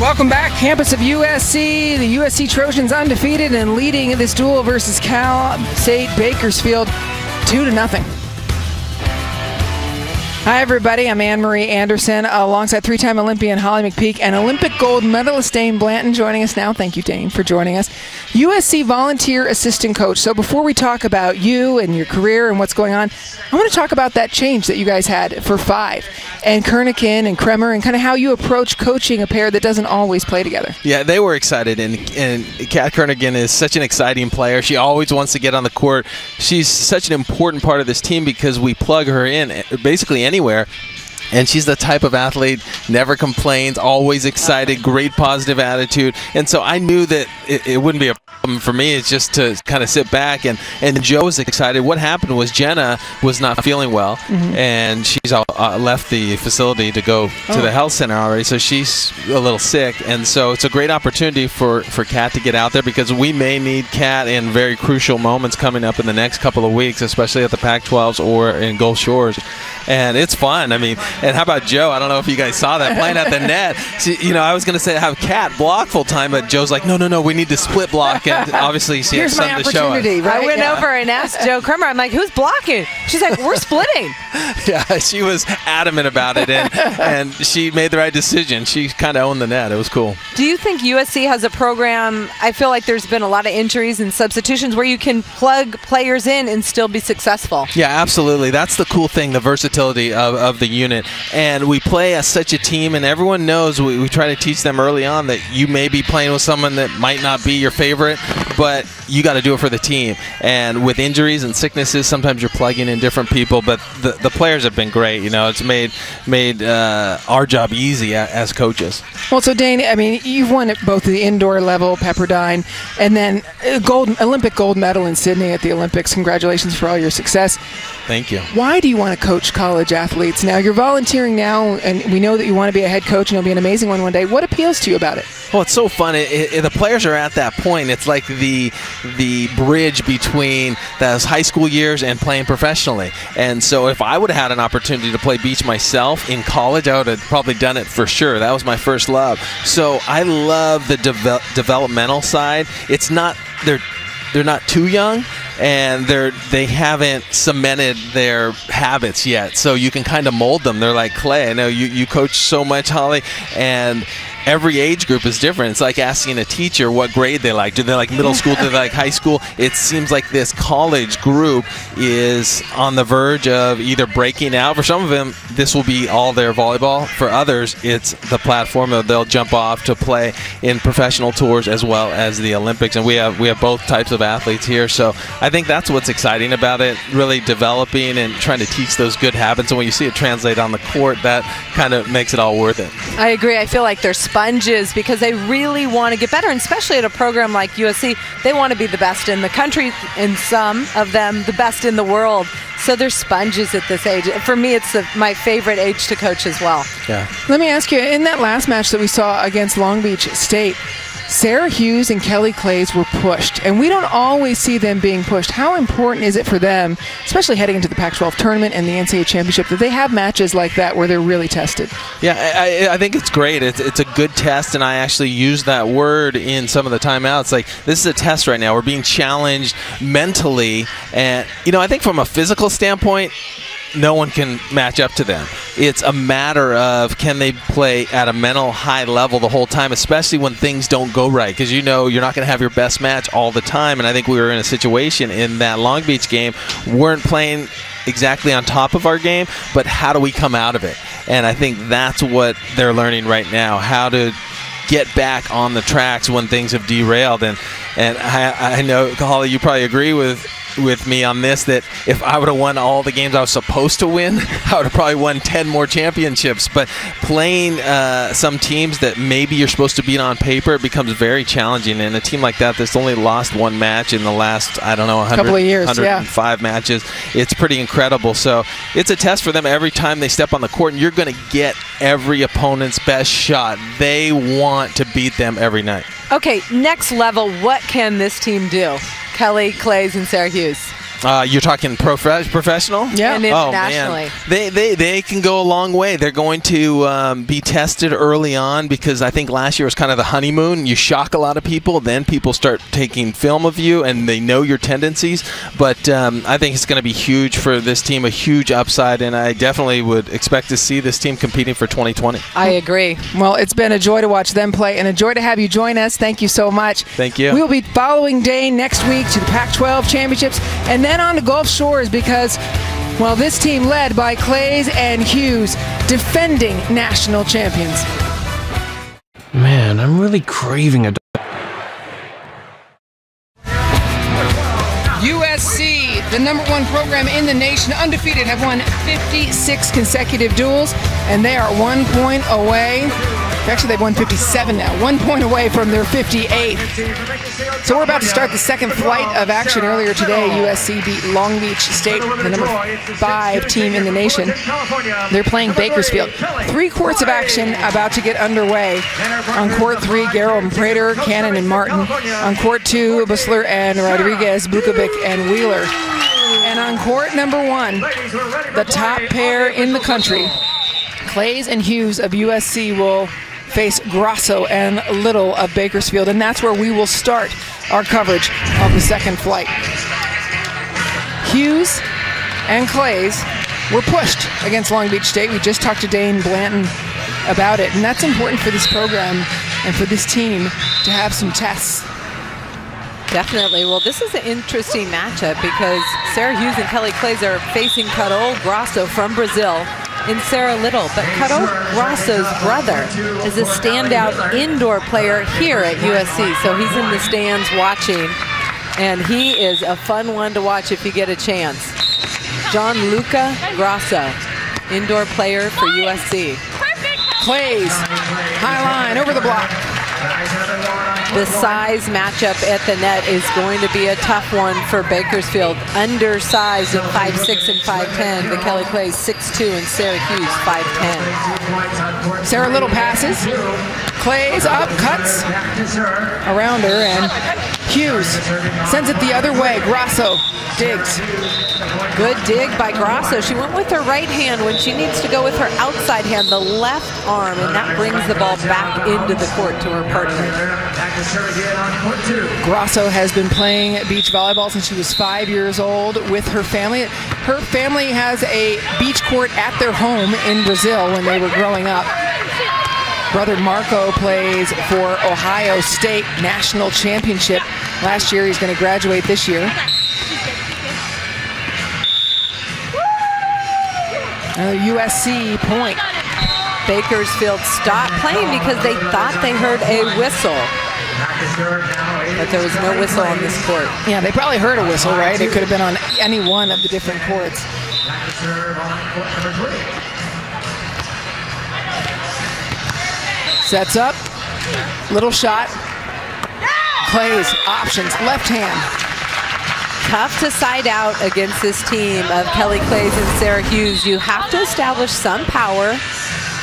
Welcome back, campus of USC. The USC Trojans undefeated and leading this duel versus Cal State Bakersfield 2-0. Hi, everybody. I'm Anne-Marie Anderson, alongside three-time Olympian Holly McPeak and Olympic gold medalist Dane Blanton joining us now. Thank you, Dane, for joining us. USC volunteer assistant coach. So before we talk about you and your career and what's going on, I want to talk about that change that you guys had for 5 and Kernigan and Kremer and kind of how you approach coaching a pair that doesn't always play together. Yeah, they were excited, and Kat Kernigan is such an exciting player. She always wants to get on the court. She's such an important part of this team because we plug her in basically anywhere. And she's the type of athlete, never complains, always excited, great positive attitude. And so I knew that it wouldn't be a problem for me. It's just to kind of sit back. And Joe was excited. What happened was Jenna was not feeling well, and she's left the facility to go to the health center already. So she's a little sick. And so it's a great opportunity for Kat to get out there because we may need Kat in very crucial moments coming up in the next couple of weeks, especially at the Pac-12s or in Gulf Shores. And it's fun. I mean, and how about Joe? I don't know if you guys saw that playing at the net. See, I was going to say have Kat block full time, but Joe's like, no, we need to split block. And obviously, she has something to show us. Right? I went over and asked Joe Kremer. I'm like, who's blocking? She's like, we're splitting. Yeah, she was adamant about it, and she made the right decision. She kind of owned the net. It was cool. Do you think USC has a program? I feel like there's been a lot of injuries and substitutions where you can plug players in and still be successful. Yeah, absolutely. That's the cool thing, the versatility of the unit. And we play as such a team, and everyone knows we try to teach them early on that you may be playing with someone that might not be your favorite, but you got to do it for the team. And with injuries and sicknesses, sometimes you're plugging in different people, but the players have been great. It's made our job easy as coaches. Well, so Dane, I mean, you've won at both the indoor level, Pepperdine, and then Olympic gold medal in Sydney at the Olympics. Congratulations for all your success. Thank you. Why do you want to coach college athletes? Now, you're volunteering now, and we know that you want to be a head coach, and you'll be an amazing one day. What appeals to you about it? Well, it's so fun. The players are at that point. It's like the bridge between those high school years and playing professionally. And so if I would have had an opportunity to play beach myself in college, I would have probably done it for sure. That was my first love. So I love the developmental side. It's not they're not too young, and they haven't cemented their habits yet. So you can kind of mold them. They're like clay. I know you coach so much, Holly, and every age group is different. It's like asking a teacher what grade they like. Do they like middle school? Do they like high school? It seems like this college group is on the verge of either breaking out. For some of them, this will be all their volleyball. For others, it's the platform that they'll jump off to play in professional tours as well as the Olympics. And we have both types of athletes here. So I think that's what's exciting about it, really developing and trying to teach those good habits. And when you see it translate on the court, that kind of makes it all worth it. I agree. I feel like they're sponges because they really want to get better, and especially at a program like USC, they want to be the best in the country, and some of them the best in the world. So they're sponges at this age. For me, it's my favorite age to coach as well. Yeah. Let me ask you, in that last match that we saw against Long Beach State, Sarah Hughes and Kelly Clays were pushed, and we don't always see them being pushed. How important is it for them, especially heading into the Pac-12 tournament and the NCAA championship, that they have matches like that where they're really tested? Yeah, I think it's great. It's a good test, and I actually use that word in some of the timeouts. Like, this is a test right now. We're being challenged mentally, and I think from a physical standpoint, no one can match up to them. It's a matter of can they play at a mental high level the whole time, especially when things don't go right, because you're not going to have your best match all the time. And I think we were in a situation in that Long Beach game, weren't playing exactly on top of our game, but how do we come out of it? And I think that's what they're learning right now, how to get back on the tracks when things have derailed. And I know, Holly, you probably agree with me on this, that if I would have won all the games I was supposed to win, I would have probably won 10 more championships. But playing some teams that maybe you're supposed to beat on paper, it becomes very challenging. And a team like that's only lost one match in the last, 105 matches. It's pretty incredible. So it's a test for them every time they step on the court, and you're going to get every opponent's best shot. They want to beat them every night. Okay, next level, what can this team do? Kelly Clays and Sarah Hughes. You're talking professional? Yeah. And internationally. Oh, man. They can go a long way. They're going to be tested early on because I think last year was kind of the honeymoon. You shock a lot of people, then people start taking film of you, and they know your tendencies. But I think it's going to be huge for this team, a huge upside, and I definitely would expect to see this team competing for 2020. I agree. Well, it's been a joy to watch them play and a joy to have you join us. Thank you so much. Thank you. We'll be following Dane next week to the Pac-12 championships and then on to Gulf Shores because, well, this team led by Clays and Hughes, defending national champions. Man, I'm really craving a... USC, the #1 program in the nation, undefeated, have won 56 consecutive duels, and they are 1 point away. Actually, they've won 57 now, 1 point away from their 58th. So we're about to start the second flight of action. Earlier today, USC beat Long Beach State, the #5 team in the nation. They're playing Bakersfield. 3 courts of action about to get underway. On court 3, Garrow and Prater, Cannon and Martin. On court 2, Busler and Rodriguez, Bukovic and Wheeler. And on court #1, the top pair in the country, Clays and Hughes of USC, will face Grosso and Little of Bakersfield, and that's where we will start our coverage of the second flight. Hughes and Clays were pushed against Long Beach State. We just talked to Dane Blanton about it, and that's important for this program and for this team to have some tests. Definitely. Well, this is an interesting matchup because Sarah Hughes and Kelly Clays are facing Carol Grosso from Brazil and Sarah Little. But Carol Grosso's brother is a standout indoor player here at USC. So he's in the stands watching, and he is a fun one to watch if you get a chance. Gianluca Grosso, indoor player for USC. Clays, high line, over the block. The size matchup at the net is going to be a tough one for Bakersfield. Undersized at 5'6" and 5'10", but Kelly Clays 6'2", and Sarah Hughes 5'10". Sarah Little passes. Clays up, cuts around her, and Hughes sends it the other way. Grosso digs. Good dig by Grosso. She went with her right hand when she needs to go with her outside hand, the left arm, and that brings the ball back into the court to her partner. Grosso has been playing beach volleyball since she was 5 years old with her family. Her family has a beach court at their home in Brazil when they were growing up. Brother Marco plays for Ohio State National Championship. Last year, he's going to graduate this year. Another USC point. Bakersfield stopped playing because they thought they heard a whistle. But there was no whistle on this court. Yeah, they probably heard a whistle, right? It could have been on any one of the different courts. Sets up, little shot. Clays, options, left hand. Tough to side out against this team of Kelly Clays and Sarah Hughes. You have to establish some power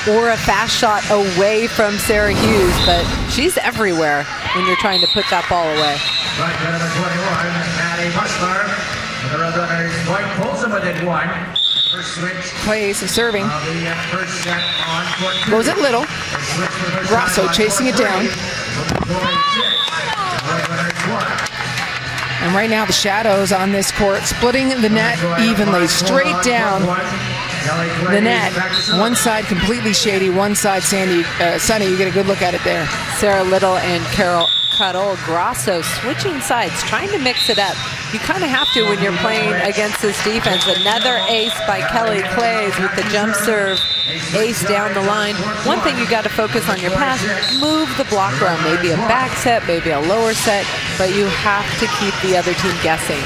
or a fast shot away from Sarah Hughes, but she's everywhere when you're trying to put that ball away. Clays is serving. Goes at Little. Grosso chasing it down. And right now the shadows on this court splitting the net evenly, straight down the net. One side completely shady, one side sandy, sunny. You get a good look at it there. Sarah Little and Carol Grosso switching sides, trying to mix it up. You kind of have to when you're playing against this defense. Another ace by Kelly Clays with the jump serve ace down the line. One thing you got to focus on your pass, move the block around, maybe a back set, maybe a lower set, but you have to keep the other team guessing.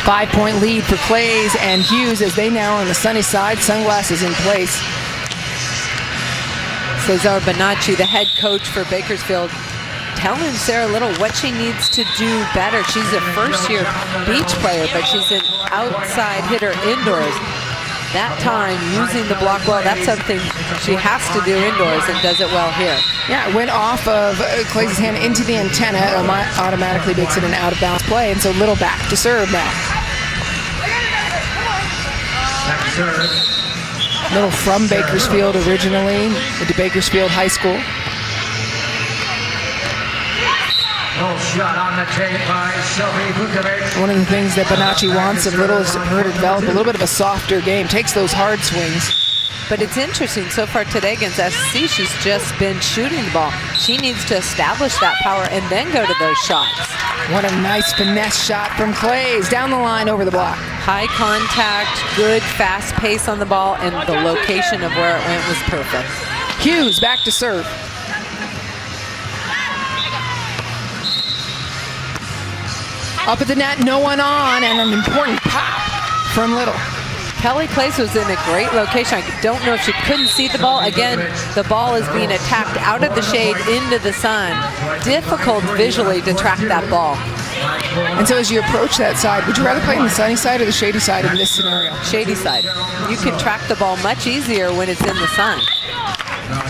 5-point lead for Clays and Hughes as they now are on the sunny side. Sunglasses in place. Cesar Bonacci, the head coach for Bakersfield, telling Sarah Little what she needs to do better. She's a first-year beach player, but she's an outside hitter indoors. that time using the block well, that's something she has to do indoors and does it well here. Yeah, it went off of Clay's hand into the antenna. It automatically makes it an out-of-bounds play, and so Little back to serve now. Back to serve. Little from Bakersfield originally, went to Bakersfield High School. Little shot on the tape by Shelby Vukovic. One of the things that Bonacci wants of Little is for her to develop a little bit of a softer game, takes those hard swings. But it's interesting, so far today against SC, she's just been shooting the ball. She needs to establish that power and then go to those shots. What a nice finesse shot from Clays, down the line over the block. High contact, good fast pace on the ball, and the location of where it went was perfect. Hughes back to serve. Up at the net, no one on, and an important pop from Little. Kelly Clays was in a great location. I don't know if she couldn't see the ball. Again, the ball is being attacked out of the shade into the sun. Difficult visually to track that ball. And so as you approach that side, would you rather play on the sunny side or the shady side in this scenario? Shady side. You can track the ball much easier when it's in the sun.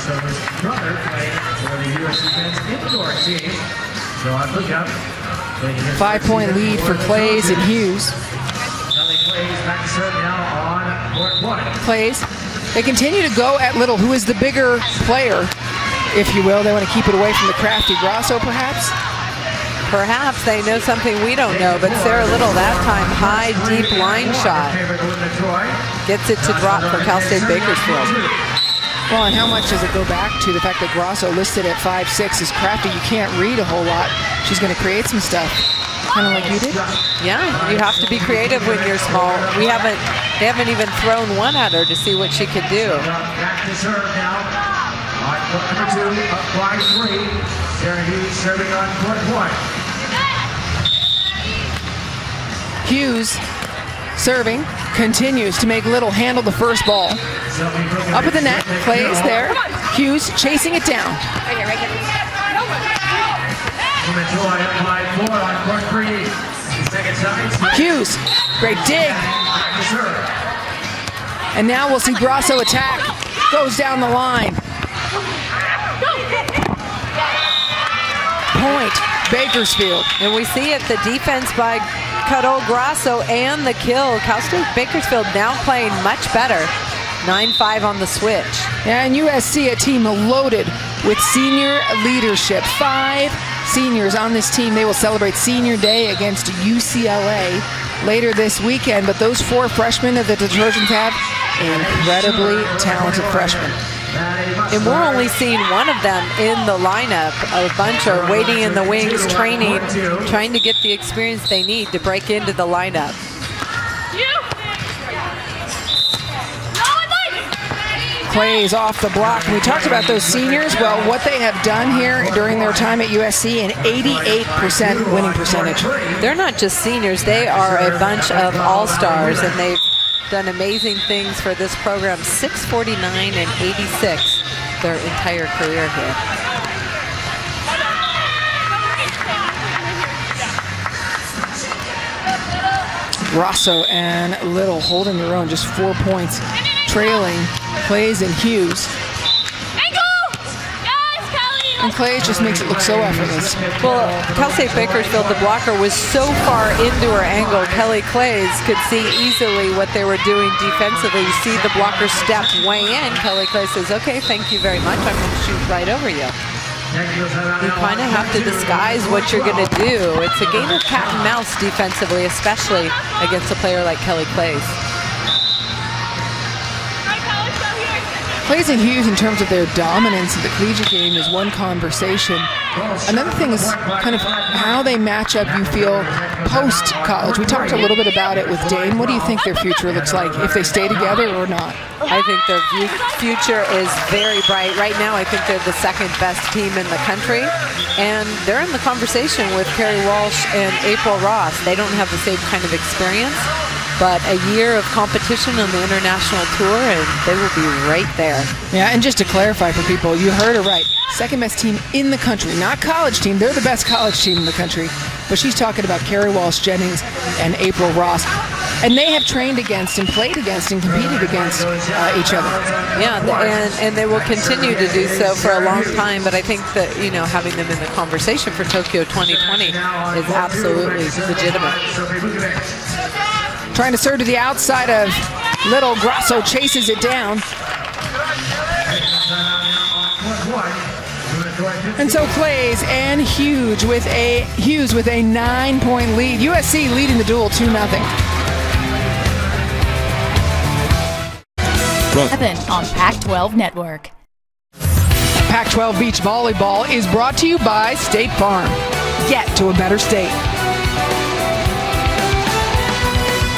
So his brother played for the USC men's indoor team. So on lookout. 5-point lead for Clays and Hughes. Clays, they continue to go at Little, who is the bigger player, if you will. They want to keep it away from the crafty Grosso, perhaps? Perhaps they know something we don't know, but Sarah Little that time, high, deep line shot. Gets it to drop for Cal State Bakersfield. Well, and how much does it go back to the fact that Grosso listed at 5'6" is crafty? You can't read a whole lot. She's going to create some stuff, kind of like you did. Yeah, you have to be creative when you're small. They haven't even thrown one at her to see what she could do. Back to serve now. On court number 2, up by 3. Sarah Hughes serving on court 1. Hughes serving, continues to make Little handle the first ball. Up at the net, Clays there. Hughes chasing it down. Right here, right here. Joy up by 4 on court 3. Second side. Hughes, great dig. And now we'll see Grosso attack. Goes down the line. Point, Bakersfield. And we see it, the defense by Carol Grosso and the kill. Cal State Bakersfield now playing much better. 9-5 on the switch. Yeah, and USC, a team loaded with senior leadership. 5 seniors on this team. They will celebrate Senior Day against UCLA later this weekend. But those 4 freshmen that the Trojans have, incredibly talented freshmen. And we're only seeing one of them in the lineup. A bunch are waiting in the wings, training, trying to get the experience they need to break into the lineup. Clays off the block. And we talked about those seniors. Well, what they have done here during their time at USC, an 88% winning percentage. They're not just seniors. They are a bunch of all-stars, and they've done amazing things for this program. 649 and 86 their entire career here. Grosso and Little holding their own, just 4 points, trailing Clays and Hughes. And Clays just makes it look so effortless. Well, Cal State Bakersfield, the blocker was so far into her angle, Kelly Clays could see easily what they were doing defensively. You see the blocker step way in. Kelly Clays says, okay, thank you very much. I'm going to shoot right over you. You kind of have to disguise what you're going to do. It's a game of cat and mouse defensively, especially against a player like Kelly Clays. Clays and Hughes, in terms of their dominance in the collegiate game, is one conversation. Another thing is kind of how they match up, you feel, post-college. We talked a little bit about it with Dane. What do you think their future looks like, if they stay together or not? I think their future is very bright. Right now, I think they're the second best team in the country. And they're in the conversation with Carrie Walsh and April Ross. They don't have the same kind of experience, but a year of competition on the international tour, and they will be right there. Yeah, and just to clarify for people, you heard her right. Second best team in the country, not college team. They're the best college team in the country. But she's talking about Carrie Walsh Jennings and April Ross. And they have trained against and played against and competed against each other. Yeah, and they will continue to do so for a long time. But I think that, having them in the conversation for Tokyo 2020 is absolutely legitimate. Trying to serve to the outside of Little. Grasso chases it down. And so Clays and Hughes with a 9-point lead. USC leading the duel 2-0. 7 on Pac-12 Network. Pac-12 Beach Volleyball is brought to you by State Farm. Get to a better state.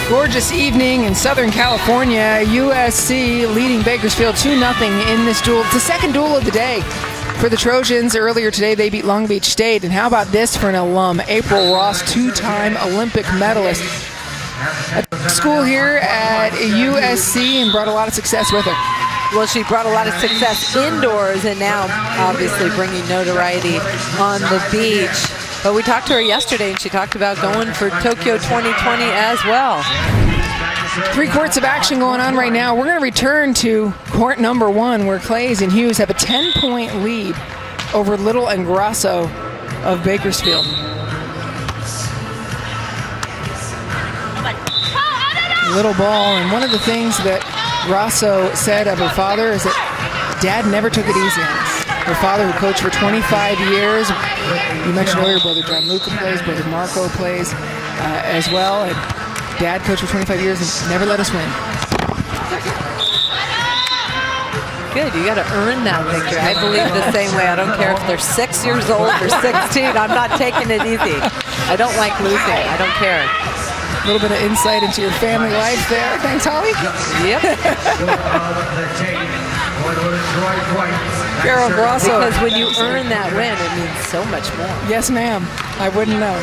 Gorgeous evening in Southern California. USC leading Bakersfield 2-0 in this duel. It's the second duel of the day for the Trojans. Earlier today, they beat Long Beach State. And how about this for an alum? April Ross, 2-time Olympic medalist. At school here at USC and brought a lot of success with her. Well, she brought a lot of success indoors and now obviously bringing notoriety on the beach. But we talked to her yesterday and she talked about going for Tokyo 2020 as well. 3 courts of action going on right now. We're going to return to court number 1 where Clays and Hughes have a 10-point lead over Little and Grasso of Bakersfield. Little ball, and one of the things that Grasso said of her father is that Dad never took it easy on us. Her father, who coached for 25 years, you mentioned earlier, brother John Luca plays, brother Marco plays as well, and Dad coached for 25 years and never let us win. Good, you got to earn that victory. I believe the same way. I don't care if they're 6 years old or 16. I'm not taking it easy. I don't like losing. I don't care. A little bit of insight into your family life there. Thanks, Holly. Yep. Carol Grasso. Because when you earn that win, it means so much more. Yes, ma'am. I wouldn't know.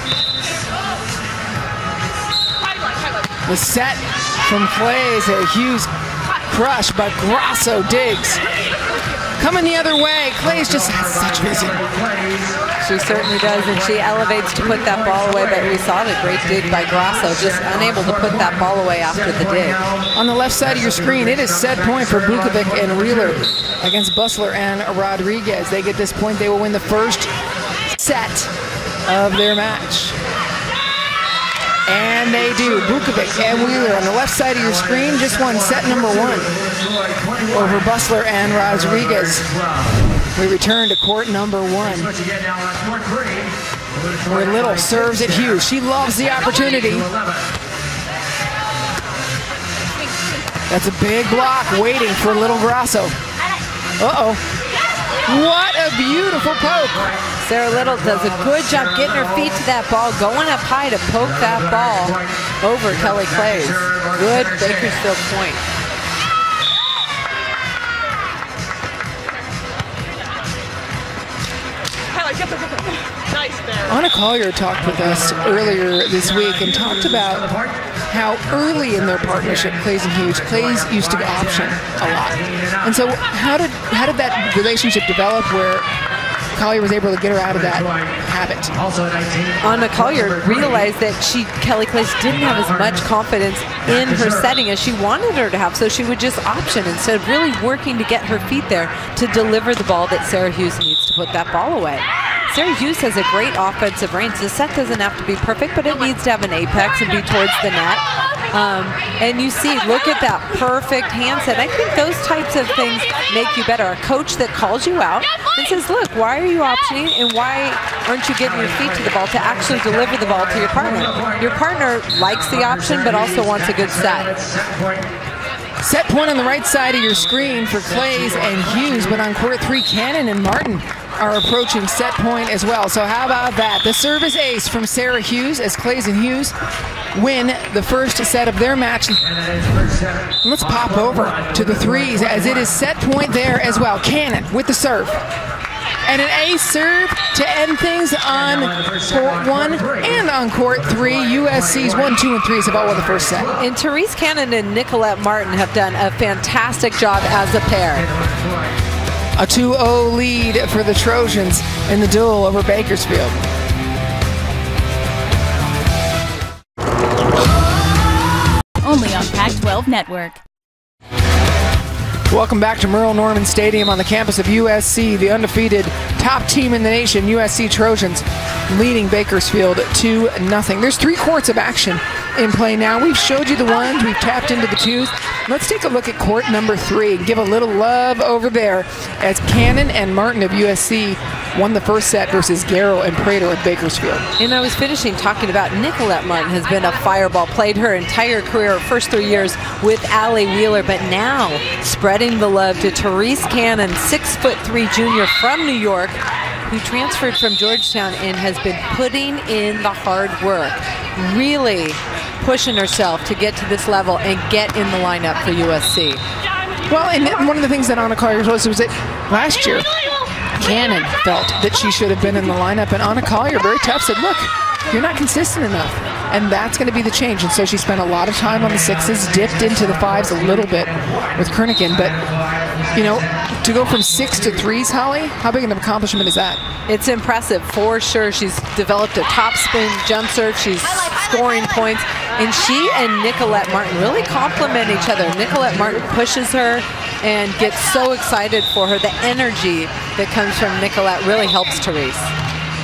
The set from Clays, a Hughes crush, but Grasso digs. Coming the other way, Clays just has such vision. She certainly does, and she elevates to put that ball away, but we saw the great dig by Grasso, just unable to put that ball away after the dig. On the left side of your screen, it is set point for Bukovic and Wheeler against Bustler and Rodriguez. They get this point, they will win the first set of their match. And they do. Bukovic and Wheeler on the left side of your screen just won set number 1 over Bustler and Rodriguez. We return to court number 1, where Little serves at Hughes. She loves the opportunity. That's a big block waiting for Little Grasso. Uh-oh. What a beautiful poke. Sarah Little does a good job getting her feet to that ball, going up high to poke that ball over Kelly Clays. Good Bakersfield point. Nice there. Anna Collier talked with us earlier this week and talked about how early in their partnership, Clays and Hughes, Clays used to option a lot. And so how did that relationship develop where Collier was able to get her out of that habit? Anna Collier realized that Kelly Clays didn't have as much confidence in her setting as she wanted her to have, so she would just option instead of really working to get her feet there to deliver the ball that Sarah Hughes needs to put that ball away. Sarah Hughes has a great offensive range. The set doesn't have to be perfect, but it needs to have an apex and be towards the net. And you see, look at that perfect hand set. I think those types of things make you better. A coach that calls you out and says, look, why are you optioning and why aren't you getting your feet to the ball to actually deliver the ball to your partner? Your partner likes the option but also wants a good set. Set point on the right side of your screen for Clays and Hughes, but on court 3, Cannon and Martin are approaching set point as well. So how about that? The service ace from Sarah Hughes as Clays and Hughes win the first set of their match. Let's pop over to the threes as it is set point there as well. Cannon with the serve. And an ace serve to end things on court 1 and on court 3. USC's 1, 2, and 3s have all won the first set. And Therese Cannon and Nicolette Martin have done a fantastic job as a pair. A 2-0 lead for the Trojans in the duel over Bakersfield. Network. Welcome back to Merle Norman Stadium on the campus of USC. The undefeated top team in the nation, USC Trojans, leading Bakersfield 2-0. There's 3 courts of action in play now. We've showed you the ones. We've tapped into the 2s. Let's take a look at court number 3 and give a little love over there as Cannon and Martin of USC won the first set versus Garrow and Prater of Bakersfield. And I was finishing talking about Nicolette Martin has been a fireball, played her entire career, her first 3 years with Allie Wheeler, but now spreading the love to Therese Cannon, 6'3" junior from New York, who transferred from Georgetown and has been putting in the hard work, really pushing herself to get to this level and get in the lineup for USC. Well, and one of the things that Anna Collier was that last year, Cannon felt that she should have been in the lineup, and Anna Collier, very tough, said, look, you're not consistent enough, and that's going to be the change. And so she spent a lot of time on the 6s, dipped into the 5s a little bit with Kernigan, but, you know, to go from 6 to 3s, Holly, how big an accomplishment is that? It's impressive, for sure. She's developed a top spin jump serve. She's scoring points, and she and Nicolette Martin really complement each other. Nicolette Martin pushes her and gets so excited for her. The energy that comes from Nicolette really helps Therese.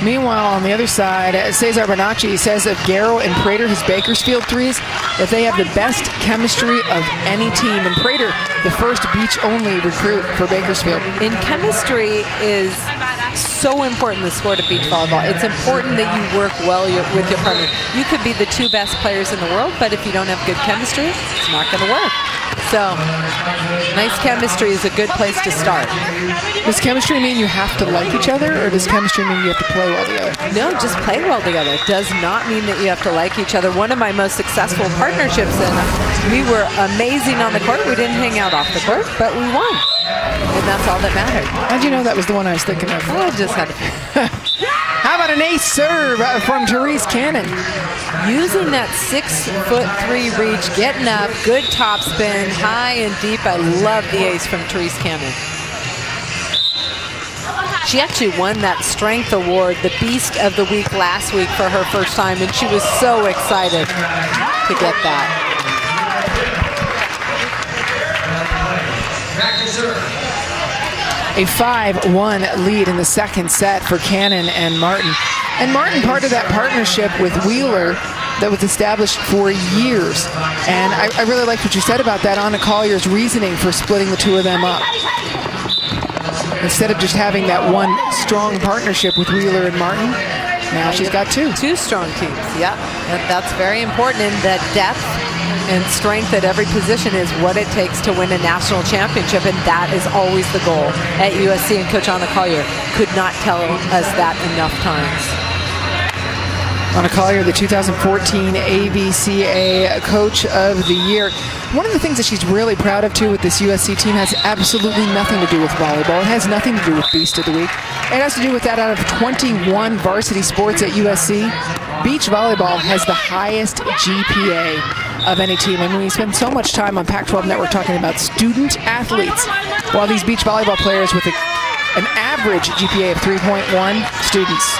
Meanwhile, on the other side, Cesar Bonacci says of Garrow and Prater, his Bakersfield 3s, that they have the best chemistry of any team. And Prater, the first beach-only recruit for Bakersfield. And chemistry is so important in the sport of beach volleyball. It's important that you work well with your partner. You could be the 2 best players in the world, but if you don't have good chemistry, it's not going to work. So, nice chemistry is a good place to start. Does chemistry mean you have to like each other, or does chemistry mean you have to play well together? No, just play well together. Does not mean that you have to like each other. One of my most successful partnerships, and we were amazing on the court. We didn't hang out off the court, but we won. And that's all that mattered. How'd you know that was the one I was thinking of? I just had to. How about an ace serve from Therese Cannon? Using that 6'3" reach, getting up, good top spin, high and deep. I love the ace from Therese Cannon. She actually won that strength award, the Beast of the Week, last week for her first time, and she was so excited to get that. A 5-1 lead in the second set for Cannon and Martin. And Martin, part of that partnership with Wheeler that was established for years. And I really liked what you said about that, Anna Collier's reasoning for splitting the 2 of them up. Instead of just having that one strong partnership with Wheeler and Martin, now she's got 2. 2 strong teams, yeah. And that's very important, in that depth and strength at every position is what it takes to win a national championship, and that is always the goal at USC, and Coach Anna Collier could not tell us that enough times. Anna Collier, the 2014 ABCA Coach of the Year. One of the things that she's really proud of, too, with this USC team has absolutely nothing to do with volleyball. It has nothing to do with Beast of the Week. It has to do with that out of 21 varsity sports at USC, beach volleyball has the highest GPA of any team. And we spend so much time on Pac-12 Network talking about student athletes, while these beach volleyball players with an average GPA of 3.1 students.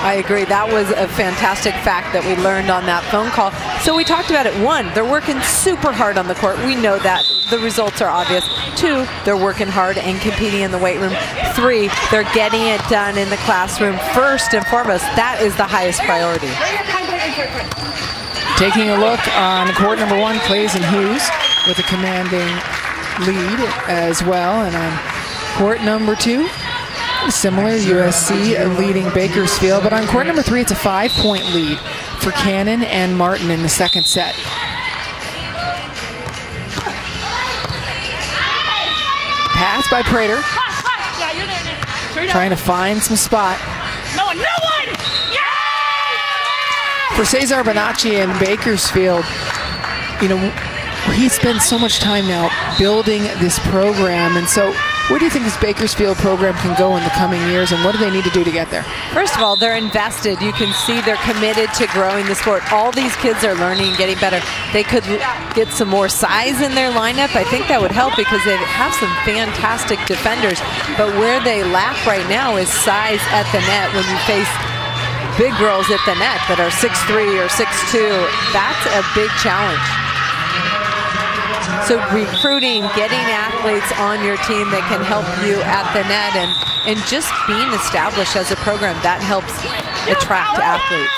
I agree. That was a fantastic fact that we learned on that phone call. So we talked about it. 1, they're working super hard on the court. We know that. The results are obvious. 2, they're working hard and competing in the weight room. 3, they're getting it done in the classroom. First and foremost, that is the highest priority. Taking a look on court number 1, Clayson Hughes with a commanding lead as well. And on court number 2, similar, USC leading Bakersfield, but on court number 3, it's a 5-point lead for Cannon and Martin in the second set. Pass by Prater, trying to find some spot. No one! For Cesar Bonacci in Bakersfield, you know, he spends so much time now building this program, and so where do you think this Bakersfield program can go in the coming years, and what do they need to do to get there? First of all, they're invested. You can see they're committed to growing the sport. All these kids are learning and getting better. They could get some more size in their lineup. I think that would help because they have some fantastic defenders, but where they lack right now is size at the net. When you face big girls at the net that are 6'3" or 6'2", that's a big challenge. So recruiting, getting athletes on your team that can help you at the net, and just being established as a program, that helps attract athletes.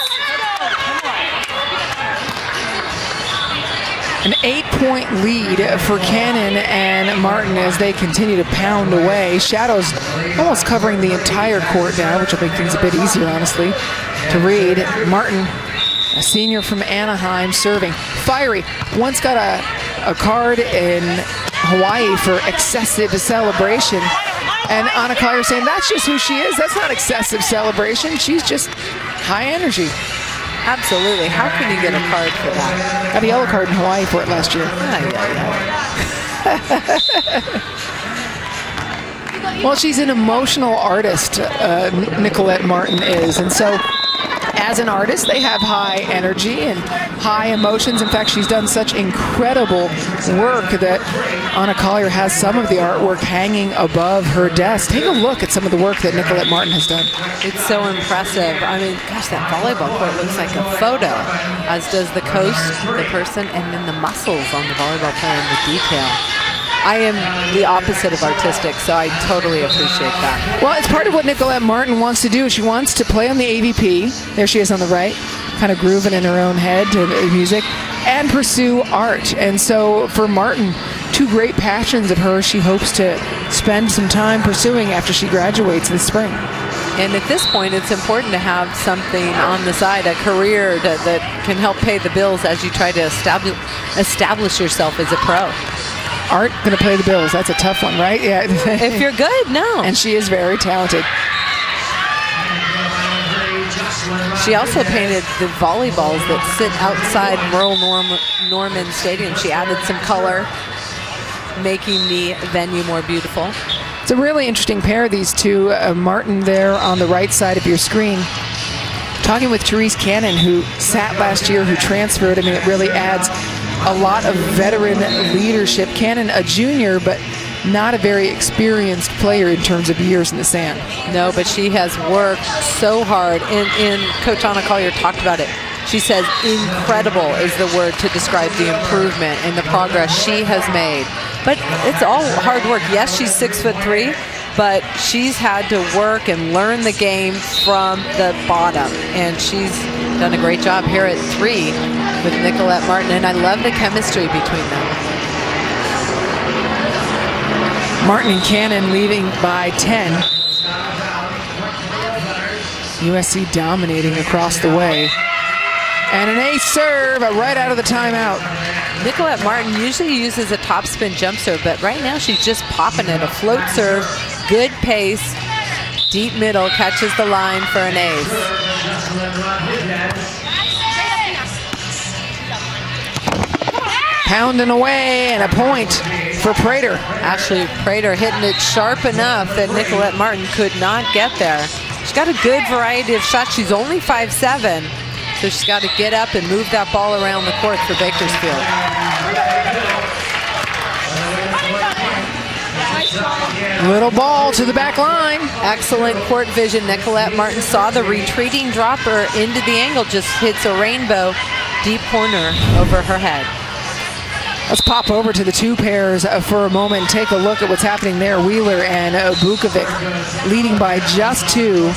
An 8-point lead for Cannon and Martin as they continue to pound away. Shadows almost covering the entire court now, which will make things a bit easier, honestly, to read. Martin, a senior from Anaheim, serving. Fiery, once got a card in Hawaii for excessive celebration. And Anna Collier saying that's just who she is. That's not excessive celebration. She's just high energy. Absolutely. How can you get a card for that? Got a yellow card in Hawaii for it last year. Well, she's an emotional artist, Nicolette Martin is. And so as an artist, they have high energy and high emotions. In fact, she's done such incredible work that Anna Collier has some of the artwork hanging above her desk. Take a look at some of the work that Nicolette Martin has done. It's so impressive. I mean, gosh, that volleyball court looks like a photo, as does the coast, the person, and then the muscles on the volleyball player and the detail. I am the opposite of artistic, so I totally appreciate that. Well, it's part of what Nicolette Martin wants to do. She wants to play on the AVP. There she is on the right, kind of grooving in her own head to music, and pursue art. And so for Martin, two great passions of hers she hopes to spend some time pursuing after she graduates this spring. And at this point, it's important to have something on the side, a career that can help pay the bills as you try to establish yourself as a pro. Art gonna pay the bills. That's a tough one, right? Yeah. If you're good, no. And she is very talented. She also painted the volleyballs that sit outside Merle Norman Stadium. She added some color, making the venue more beautiful. It's a really interesting pair, these two. Martin there on the right side of your screen. Talking with Therese Cannon, who sat last year, who transferred. I mean, it really adds a lot of veteran leadership. Cannon, a junior, but not a very experienced player in terms of years in the sand. No, but she has worked so hard, and Coach Anna Collier talked about it. She says incredible is the word to describe the improvement and the progress she has made. But it's all hard work. Yes, she's 6'3", but she's had to work and learn the game from the bottom, and she's done a great job here at 3 with Nicolette Martin, and I love the chemistry between them. Martin and Cannon leading by 10. USC dominating across the way. And an ace serve right out of the timeout. Nicolette Martin usually uses a topspin jump serve, but right now she's just popping it. A float serve, good pace, deep middle, catches the line for an ace. Pounding away, and a point for Prater. Actually, Prater hitting it sharp enough that Nicolette Martin could not get there. She's got a good variety of shots. She's only 5'7", so she's got to get up and move that ball around the court for Bakersfield. Little ball to the back line. Excellent court vision. Nicolette Martin saw the retreating dropper into the angle, just hits a rainbow deep corner over her head. Let's pop over to the two pairs for a moment. Take a look at what's happening there. Wheeler and Bukovic leading by just 2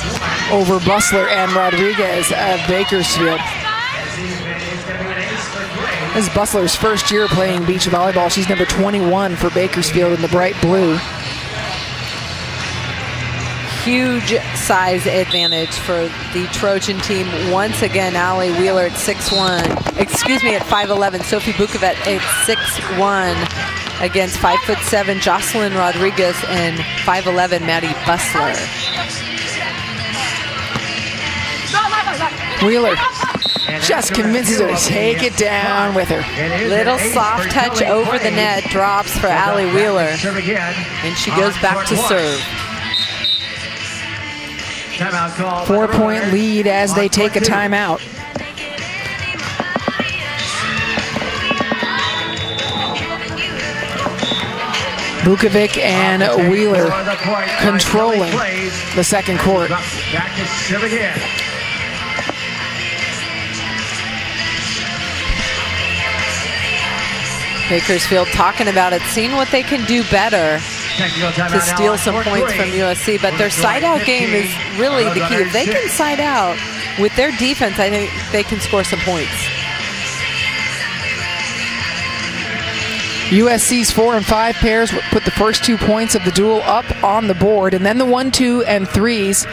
over Bustler and Rodriguez of Bakersfield. This is Bustler's first year playing beach volleyball. She's number 21 for Bakersfield in the bright blue. Huge size advantage for the Trojan team. Once again, Allie Wheeler at 6'1", excuse me, at 5'11". Sophie Bukovic at 6'1" against 5'7" Jocelyn Rodriguez and 5'11" Maddie Bustler. Wheeler just convinces her to take it down with her. Little soft touch over the net, drops for Allie Wheeler, and she goes back to serve. 4-point lead as they take a timeout. Bukovic and Wheeler controlling the second court. Bakersfield talking about it, seeing what they can do better to steal some points from USC, but their side-out game is really the key. If they can side out with their defense, I think they can score some points. USC's 4 and 5 pairs put the first 2 points of the duel up on the board, and then the 1, 2, and 3s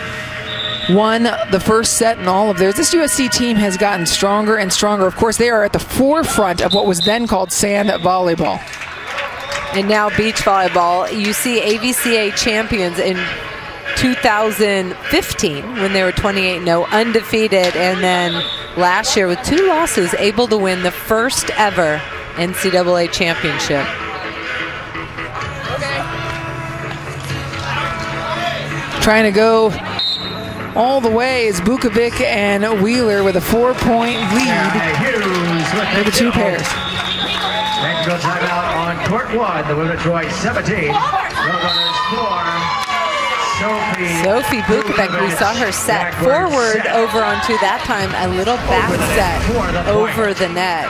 won the first set in all of theirs. This USC team has gotten stronger and stronger. Of course, they are at the forefront of what was then called sand volleyball. And now beach volleyball. You see AVCA champions in 2015 when they were 28-0, undefeated, and then last year with 2 losses, able to win the first ever NCAA championship. Trying to go all the way is Bukovic and Wheeler with a 4-point lead for the 2 pairs. Technical timeout on court 1. The women Troy 17. Sophie Bukovic, we saw her set forward over onto that time a little back set over the net.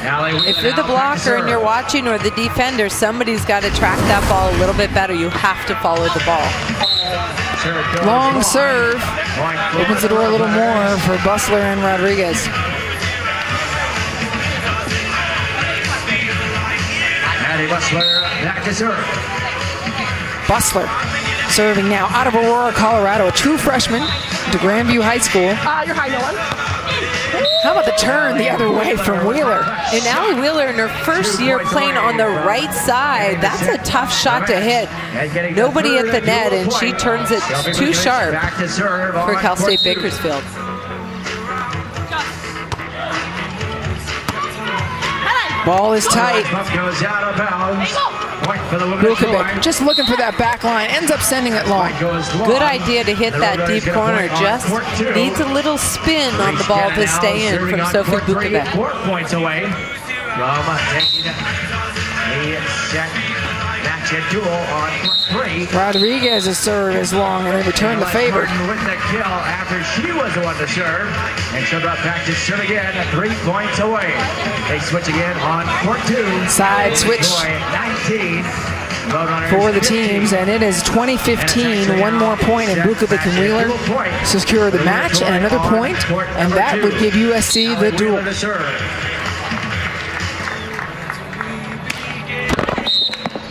If you're the blocker and you're watching, or the defender, somebody's got to track that ball a little bit better. You have to follow the ball. Long serve opens the door a little more for Bustler and Rodriguez. Maddie Bustler back to serve. Bustler serving now out of Aurora, Colorado, a true freshman to Grandview High School. You're high, Nolan. How about the turn the other way from Wheeler? And Allie Wheeler in her first year playing on the right side, that's a tough shot to hit. Nobody at the net, and she turns it too sharp for Cal State Bakersfield. Ball is tight. Bukovic just looking for that back line, ends up sending it long. Good idea to hit that deep corner, just needs a little spin on the ball to stay in from Sophie Bukovic. 4 points away from taking the set match and duel on court 3. Rodriguez's serve is long, and they return the favor. With the kill after she was the one to serve, and she'll drop back to serve again, 3 points away. They switch again on court 2. Side switch 19 for the teams, and it is 20-15. 1 more point, and Bukovic and Wheeler secure the match and another point, and that would give USC the duel.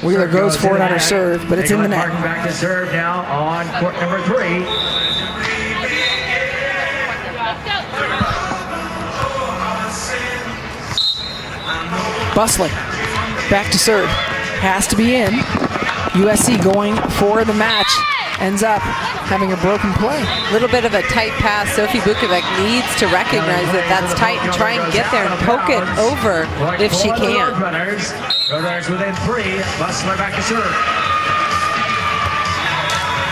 Wheeler goes for it on her serve, but it's in the net. Back to serve now on court number 3. Bustler back to serve, has to be in. USC going for the match, ends up having a broken play. A little bit of a tight pass. Sophie Bukovic needs to recognize that that's tight and try and get there and poke it over if she can. Runners within 3. Bustler back to serve.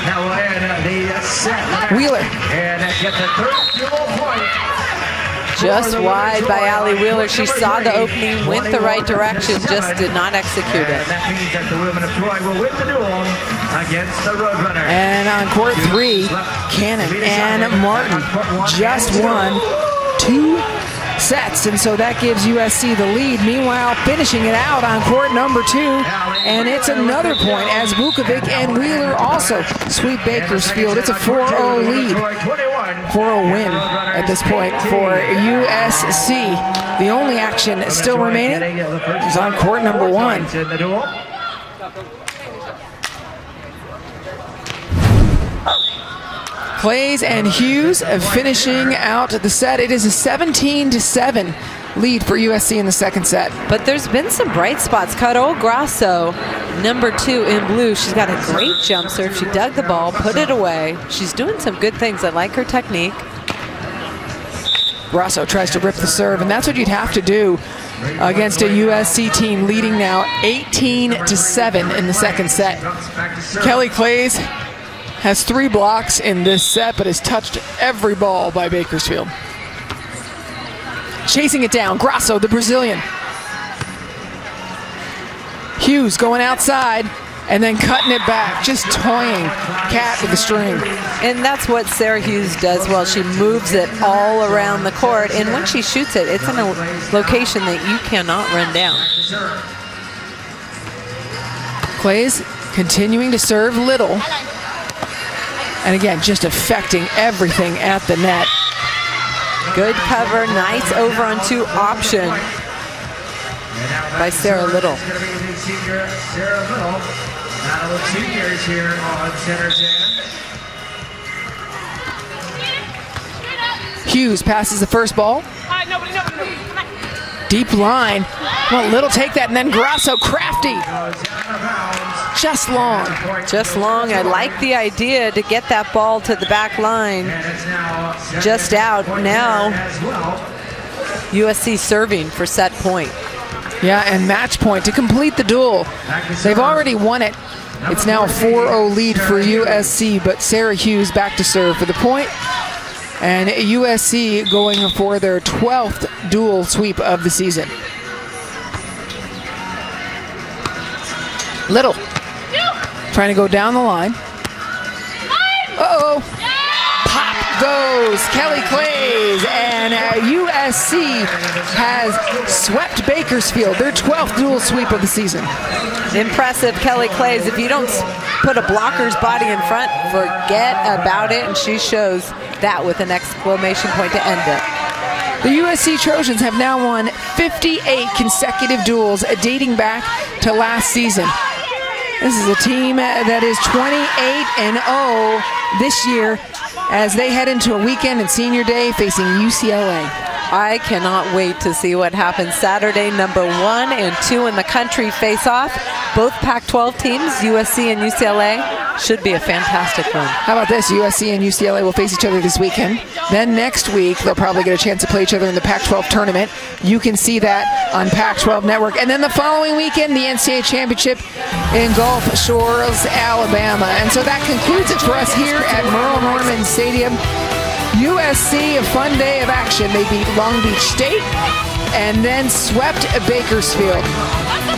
Now we'll end the set. Wheeler. And get the 3rd dual point. Just wide by Allie Wheeler. She saw the opening, went the right direction, just did not execute it. And that means that the women of Troy will win the duel against the Roadrunners. And on court 3, Cannon and Martin just won 2 sets, and so that gives USC the lead. Meanwhile, finishing it out on court number 2, and it's another point as Bukovic and Wheeler also sweep Bakersfield. It's a 4-0 lead, 4-0 win at this point for USC. The only action still remaining is on court number 1. Clays and Hughes finishing out the set. It is a 17-7 lead for USC in the second set. But there's been some bright spots. Carol Grasso, number 2 in blue. She's got a great jump serve. She dug the ball, put it away. She's doing some good things. I like her technique. Grasso tries to rip the serve, and that's what you'd have to do against a USC team leading now 18-7 in the second set. Kelly Clays has 3 blocks in this set, but has touched every ball by Bakersfield. Chasing it down, Grasso, the Brazilian. Hughes going outside and then cutting it back, just toying Cat with the string. And that's what Sarah Hughes does well. She moves it all around the court, and when she shoots it, it's in a location that you cannot run down. Clay's continuing to serve Little. And again, just affecting everything at the net. Good cover, nice over on 2 option by Sarah Little. It's going to be the senior Sarah Little. Battle of seniors here on center's end. Hughes passes the first ball. Deep line. Well, Little take that, and then Grasso crafty. Just long. Just long. I like the idea to get that ball to the back line. Just out. Now USC serving for set point. Yeah, and match point to complete the duel. They've already won it. It's now a 4-0 lead for USC, but Sarah Hughes back to serve for the point. And USC going for their 12th dual sweep of the season. Little trying to go down the line. Uh-oh. Pop goes Kelly Clays, and USC has swept Bakersfield, their 12th dual sweep of the season. Impressive, Kelly Clays. If you don't put a blocker's body in front, forget about it, and she shows that with an exclamation point to end it. The USC Trojans have now won 58 consecutive duels dating back to last season. This is a team that is 28-0 this year as they head into a weekend and senior day facing UCLA. I cannot wait to see what happens Saturday. Number 1 and 2 in the country face off. Both Pac-12 teams, USC and UCLA, should be a fantastic one. How about this? USC and UCLA will face each other this weekend. Then next week, they'll probably get a chance to play each other in the Pac-12 tournament. You can see that on Pac-12 Network. And then the following weekend, the NCAA Championship in Gulf Shores, Alabama. And so that concludes it for us here at Merle Norman Stadium. USC, a fun day of action. They beat Long Beach State and then swept Bakersfield,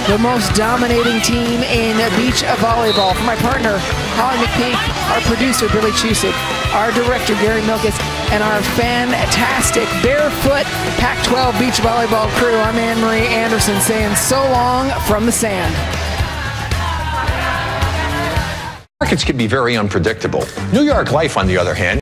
the most dominating team in beach volleyball. For my partner, Holly McPeak, our producer, Billy Chusik, our director, Gary Milkus, and our fantastic barefoot Pac-12 beach volleyball crew, I'm Anne-Marie Anderson saying so long from the sand. Markets can be very unpredictable. New York Life, on the other hand,